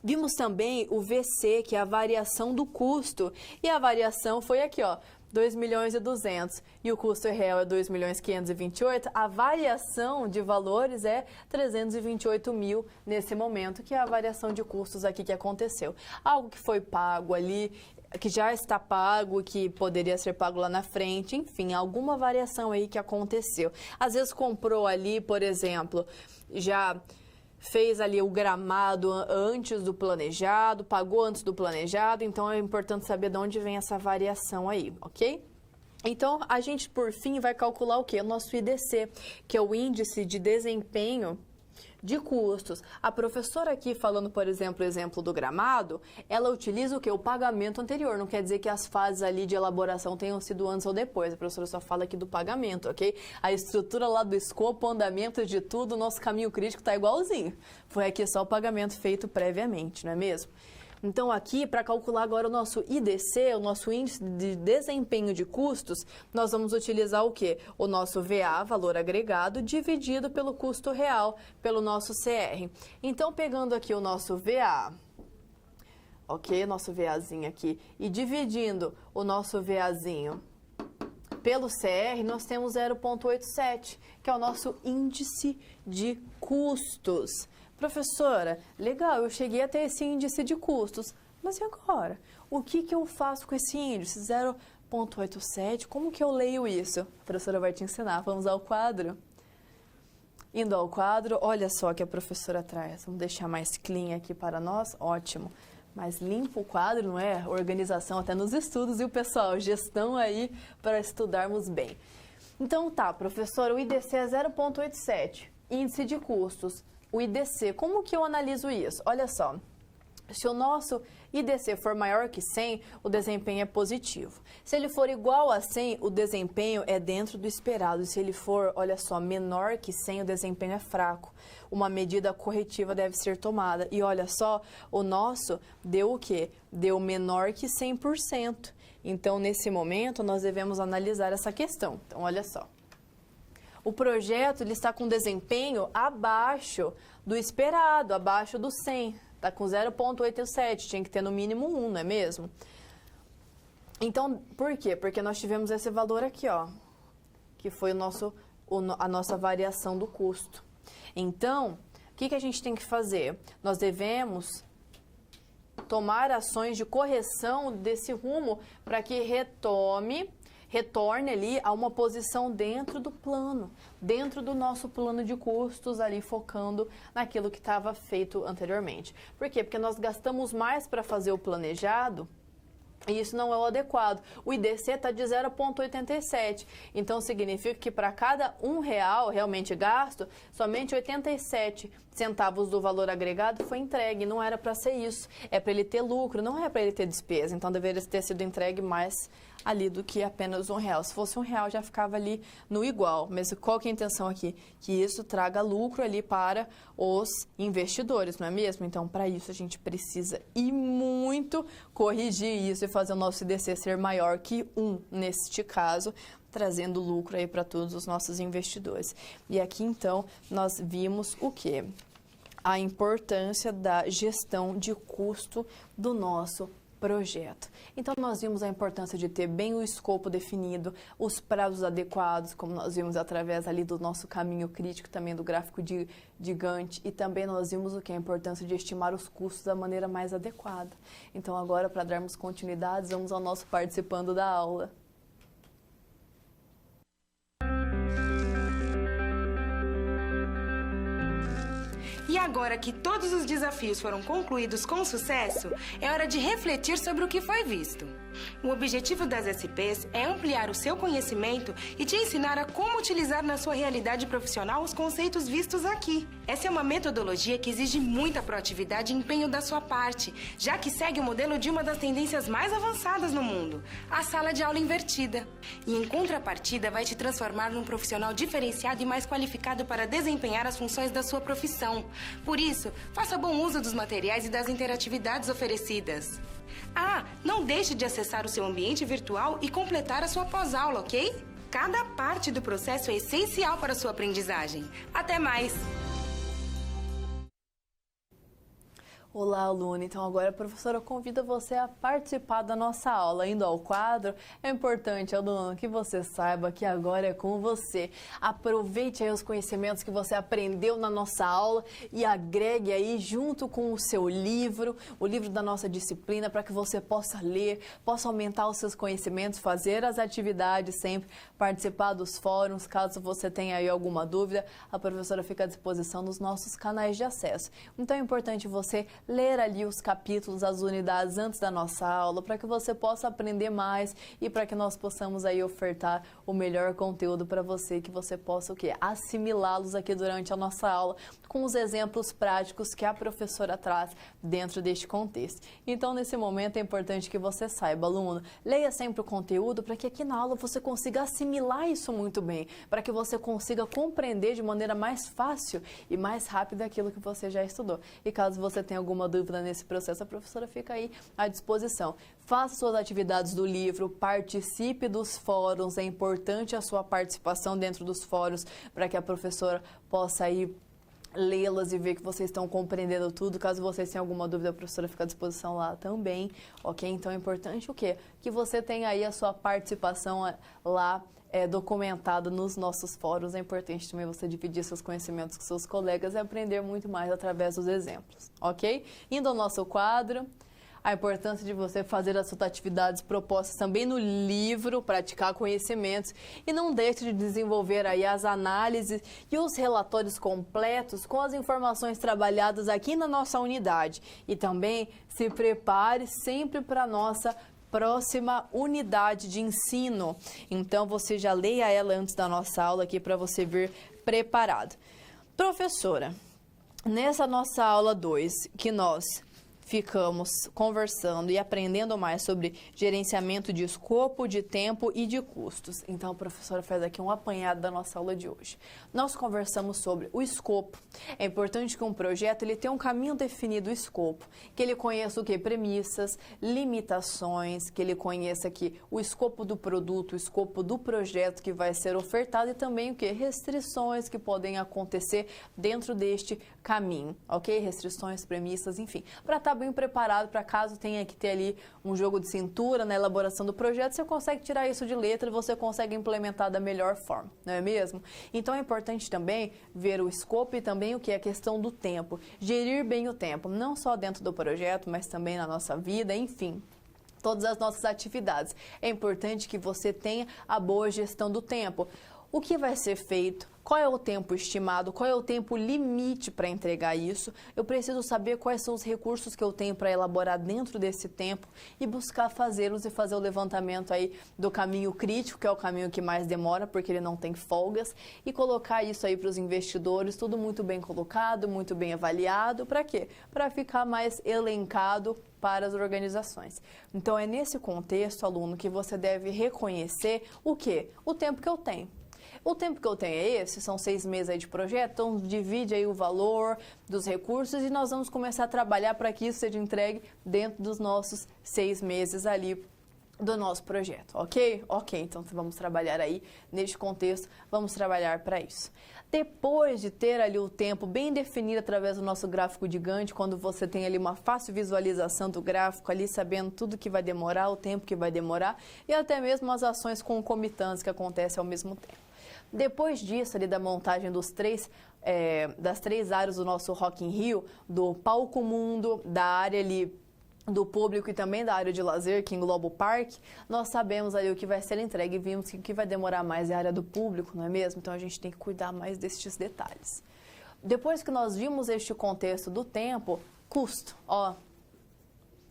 Vimos também o VC, que é a variação do custo, e a variação foi aqui, 2 milhões e 200, e o custo real é 2 milhões e 528, a variação de valores é 328 mil nesse momento, que é a variação de custos aqui que aconteceu. Algo que foi pago ali, que já está pago, que poderia ser pago lá na frente, enfim, alguma variação aí que aconteceu. Às vezes comprou ali, por exemplo, já fez ali o gramado antes do planejado, pagou antes do planejado, então é importante saber de onde vem essa variação aí, ok? Então, a gente, por fim, vai calcular o quê? O nosso IDC, que é o Índice de Desempenho de Custos. A professora aqui, falando, por exemplo, o exemplo do gramado, ela utiliza o quê? O pagamento anterior. Não quer dizer que as fases ali de elaboração tenham sido antes ou depois. A professora só fala aqui do pagamento, ok? A estrutura lá do escopo, o andamento de tudo, o nosso caminho crítico está igualzinho. Foi aqui só o pagamento feito previamente, não é mesmo? Então aqui, para calcular agora o nosso IDC, o nosso índice de desempenho de custos, nós vamos utilizar o quê? O nosso VA, valor agregado, dividido pelo custo real, pelo nosso CR. Então, pegando aqui o nosso VA, ok? Nosso VAzinho aqui, e dividindo o nosso VAzinho pelo CR, nós temos 0,87, que é o nosso índice de custos. Professora, legal, eu cheguei a ter esse índice de custos, mas e agora? O que eu faço com esse índice? 0,87, como que eu leio isso? A professora vai te ensinar, vamos ao quadro. Indo ao quadro, olha só que a professora traz. Vamos deixar mais clean aqui para nós, ótimo. Mais limpo o quadro, não é? Organização até nos estudos, e o pessoal, gestão aí para estudarmos bem. Então tá, professora, o IDC é 0,87, índice de custos. O IDC, como que eu analiso isso? Olha só, se o nosso IDC for maior que 100, o desempenho é positivo. Se ele for igual a 100, o desempenho é dentro do esperado. E se ele for, olha só, menor que 100, o desempenho é fraco. Uma medida corretiva deve ser tomada. E olha só, o nosso deu o quê? Deu menor que 100%. Então, nesse momento, nós devemos analisar essa questão. Então, olha só. O projeto ele está com desempenho abaixo do esperado, abaixo do 100. Está com 0,87, tinha que ter no mínimo 1, não é mesmo? Então, por quê? Porque nós tivemos esse valor aqui, ó, que foi a nossa variação do custo. Então, o que a gente tem que fazer? Nós devemos tomar ações de correção desse rumo para que retorne ali a uma posição dentro do plano, dentro do nosso plano de custos, ali focando naquilo que estava feito anteriormente. Por quê? Porque nós gastamos mais para fazer o planejado e isso não é o adequado. O IDC está de 0,87, então significa que para cada R$1 realmente gasto, somente 87 centavos do valor agregado foi entregue. Não era para ser isso, é para ele ter lucro, não é para ele ter despesa. Então deveria ter sido entregue mais ali do que apenas R$1. Se fosse R$1, já ficava ali no igual. Mas qual que é a intenção aqui? Que isso traga lucro ali para os investidores, não é mesmo? Então, para isso, a gente precisa e muito corrigir isso e fazer o nosso IDC ser maior que 1, neste caso, trazendo lucro aí para todos os nossos investidores. E aqui, então, nós vimos o quê? A importância da gestão de custo do nosso projeto. Então, nós vimos a importância de ter bem o escopo definido, os prazos adequados, como nós vimos através ali do nosso caminho crítico, também do gráfico gigante, e também nós vimos o que é a importância de estimar os custos da maneira mais adequada. Então, agora, para darmos continuidade, vamos ao nosso participando da aula. E agora que todos os desafios foram concluídos com sucesso, é hora de refletir sobre o que foi visto. O objetivo das SPs é ampliar o seu conhecimento e te ensinar a como utilizar na sua realidade profissional os conceitos vistos aqui. Essa é uma metodologia que exige muita proatividade e empenho da sua parte, já que segue o modelo de uma das tendências mais avançadas no mundo, a sala de aula invertida. E em contrapartida, vai te transformar num profissional diferenciado e mais qualificado para desempenhar as funções da sua profissão. Por isso, faça bom uso dos materiais e das interatividades oferecidas. Ah, não deixe de acessar o seu ambiente virtual e completar a sua pós-aula, ok? Cada parte do processo é essencial para a sua aprendizagem. Até mais! Olá, aluno! Então, agora a professora convida você a participar da nossa aula. Indo ao quadro, é importante, aluno, que você saiba que agora é com você. Aproveite aí os conhecimentos que você aprendeu na nossa aula e agregue aí junto com o seu livro, o livro da nossa disciplina, para que você possa ler, possa aumentar os seus conhecimentos, fazer as atividades sempre, participar dos fóruns. Caso você tenha aí alguma dúvida, a professora fica à disposição nos nossos canais de acesso. Então, é importante você ler ali os capítulos, as unidades antes da nossa aula, para que você possa aprender mais e para que nós possamos aí ofertar o melhor conteúdo para você, que você possa o quê? Assimilá-los aqui durante a nossa aula com os exemplos práticos que a professora traz dentro deste contexto. Então, nesse momento é importante que você saiba, aluno, leia sempre o conteúdo para que aqui na aula você consiga assimilar isso muito bem, para que você consiga compreender de maneira mais fácil e mais rápida aquilo que você já estudou. E caso você tenha alguma alguma dúvida nesse processo, a professora fica aí à disposição. Faça suas atividades do livro, participe dos fóruns, é importante a sua participação dentro dos fóruns para que a professora possa aí lê-las e ver que vocês estão compreendendo tudo. Caso vocês tenham alguma dúvida, a professora fica à disposição lá também, ok? Então é importante o quê? Que você tenha aí a sua participação lá documentada nos nossos fóruns. É importante também você dividir seus conhecimentos com seus colegas e aprender muito mais através dos exemplos, ok? Indo ao nosso quadro, a importância de você fazer as suas atividades propostas também no livro, praticar conhecimentos e não deixe de desenvolver aí as análises e os relatórios completos com as informações trabalhadas aqui na nossa unidade. E também se prepare sempre para a nossa próxima unidade de ensino. Então, você já leia ela antes da nossa aula aqui para você vir preparado. Professora, nessa nossa aula 2, que nós ficamos conversando e aprendendo mais sobre gerenciamento de escopo, de tempo e de custos. Então, a professora faz aqui um apanhado da nossa aula de hoje. Nós conversamos sobre o escopo. É importante que um projeto ele tenha um caminho definido, o escopo, que ele conheça o que? Premissas, limitações, que ele conheça aqui o escopo do produto, o escopo do projeto que vai ser ofertado e também o que? Restrições que podem acontecer dentro deste caminho, ok? Restrições, premissas, enfim, para estar bem preparado para caso tenha que ter ali um jogo de cintura na elaboração do projeto, você consegue tirar isso de letra e você consegue implementar da melhor forma, não é mesmo? Então é importante também ver o escopo e também o que é a questão do tempo, gerir bem o tempo, não só dentro do projeto, mas também na nossa vida, enfim, todas as nossas atividades. É importante que você tenha a boa gestão do tempo. O que vai ser feito? Qual é o tempo estimado? Qual é o tempo limite para entregar isso? Eu preciso saber quais são os recursos que eu tenho para elaborar dentro desse tempo e buscar fazê-los e fazer o levantamento aí do caminho crítico, que é o caminho que mais demora, porque ele não tem folgas, e colocar isso aí para os investidores, tudo muito bem colocado, muito bem avaliado. Para quê? Para ficar mais elencado para as organizações. Então, é nesse contexto, aluno, que você deve reconhecer o quê? O tempo que eu tenho. O tempo que eu tenho é esse, são 6 meses aí de projeto, então divide aí o valor dos recursos e nós vamos começar a trabalhar para que isso seja entregue dentro dos nossos 6 meses ali do nosso projeto, ok? Ok, então vamos trabalhar aí neste contexto, vamos trabalhar para isso. Depois de ter ali o tempo bem definido através do nosso gráfico de Gantt, quando você tem ali uma fácil visualização do gráfico ali, sabendo tudo que vai demorar, o tempo que vai demorar e até mesmo as ações concomitantes que acontecem ao mesmo tempo. Depois disso, ali da montagem das 3 áreas do nosso Rock in Rio, do palco mundo, da área ali do público e também da área de lazer, que engloba o parque, nós sabemos ali o que vai ser entregue e vimos que o que vai demorar mais é a área do público, não é mesmo? Então, a gente tem que cuidar mais destes detalhes. Depois que nós vimos este contexto do tempo, custo,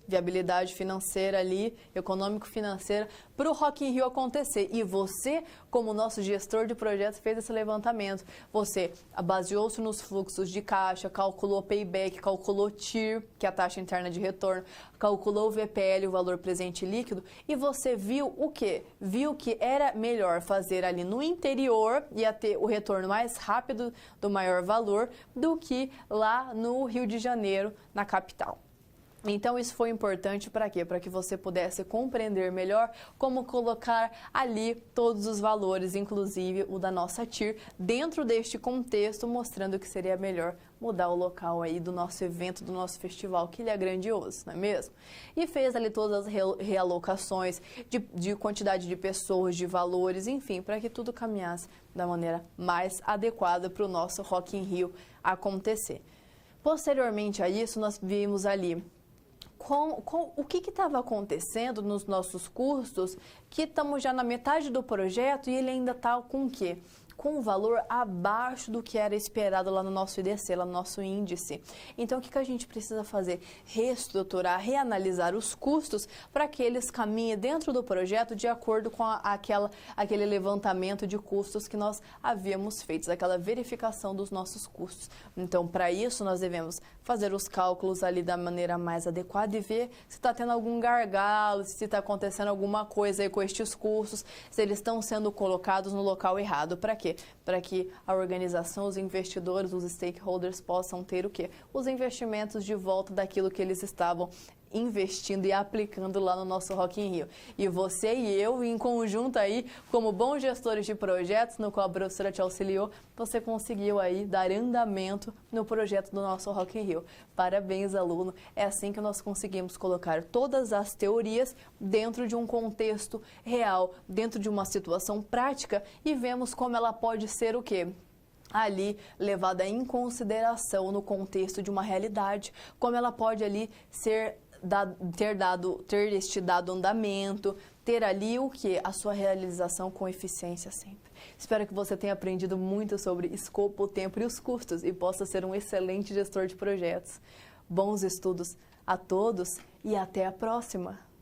viabilidade financeira ali, econômico-financeira, para o Rock in Rio acontecer. E você, como nosso gestor de projetos, fez esse levantamento. Você baseou-se nos fluxos de caixa, calculou payback, calculou TIR, que é a taxa interna de retorno, calculou o VPL, o valor presente líquido, e você viu o quê? Viu que era melhor fazer ali no interior, ia ter o retorno mais rápido do maior valor, do que lá no Rio de Janeiro, na capital. Então, isso foi importante para quê? Para que você pudesse compreender melhor como colocar ali todos os valores, inclusive o da nossa TIR, dentro deste contexto, mostrando que seria melhor mudar o local aí do nosso evento, do nosso festival, que ele é grandioso, não é mesmo? E fez ali todas as realocações de quantidade de pessoas, de valores, enfim, para que tudo caminhasse da maneira mais adequada para o nosso Rock in Rio acontecer. Posteriormente a isso, nós vimos ali o que estava acontecendo nos nossos cursos, que estamos já na metade do projeto e ele ainda está com o quê? Com um valor abaixo do que era esperado lá no nosso IDC, lá no nosso índice. Então, o que a gente precisa fazer? Reestruturar, reanalisar os custos para que eles caminhem dentro do projeto de acordo com aquele levantamento de custos que nós havíamos feito, aquela verificação dos nossos custos. Então, para isso, nós devemos fazer os cálculos ali da maneira mais adequada e ver se está tendo algum gargalo, se está acontecendo alguma coisa aí com estes custos, se eles estão sendo colocados no local errado. Para quê? quê? Para que a organização, os investidores, os stakeholders possam ter o quê? Os investimentos de volta daquilo que eles estavam investindo e aplicando lá no nosso Rock in Rio. E você e eu, em conjunto aí, como bons gestores de projetos, no qual a professora te auxiliou, você conseguiu aí dar andamento no projeto do nosso Rock in Rio. Parabéns, aluno. É assim que nós conseguimos colocar todas as teorias dentro de um contexto real, dentro de uma situação prática e vemos como ela pode ser o quê? Ali levada em consideração no contexto de uma realidade, como ela pode ali ter este dado andamento, ter ali o que? A sua realização com eficiência sempre. Espero que você tenha aprendido muito sobre escopo, tempo e os custos e possa ser um excelente gestor de projetos. Bons estudos a todos e até a próxima!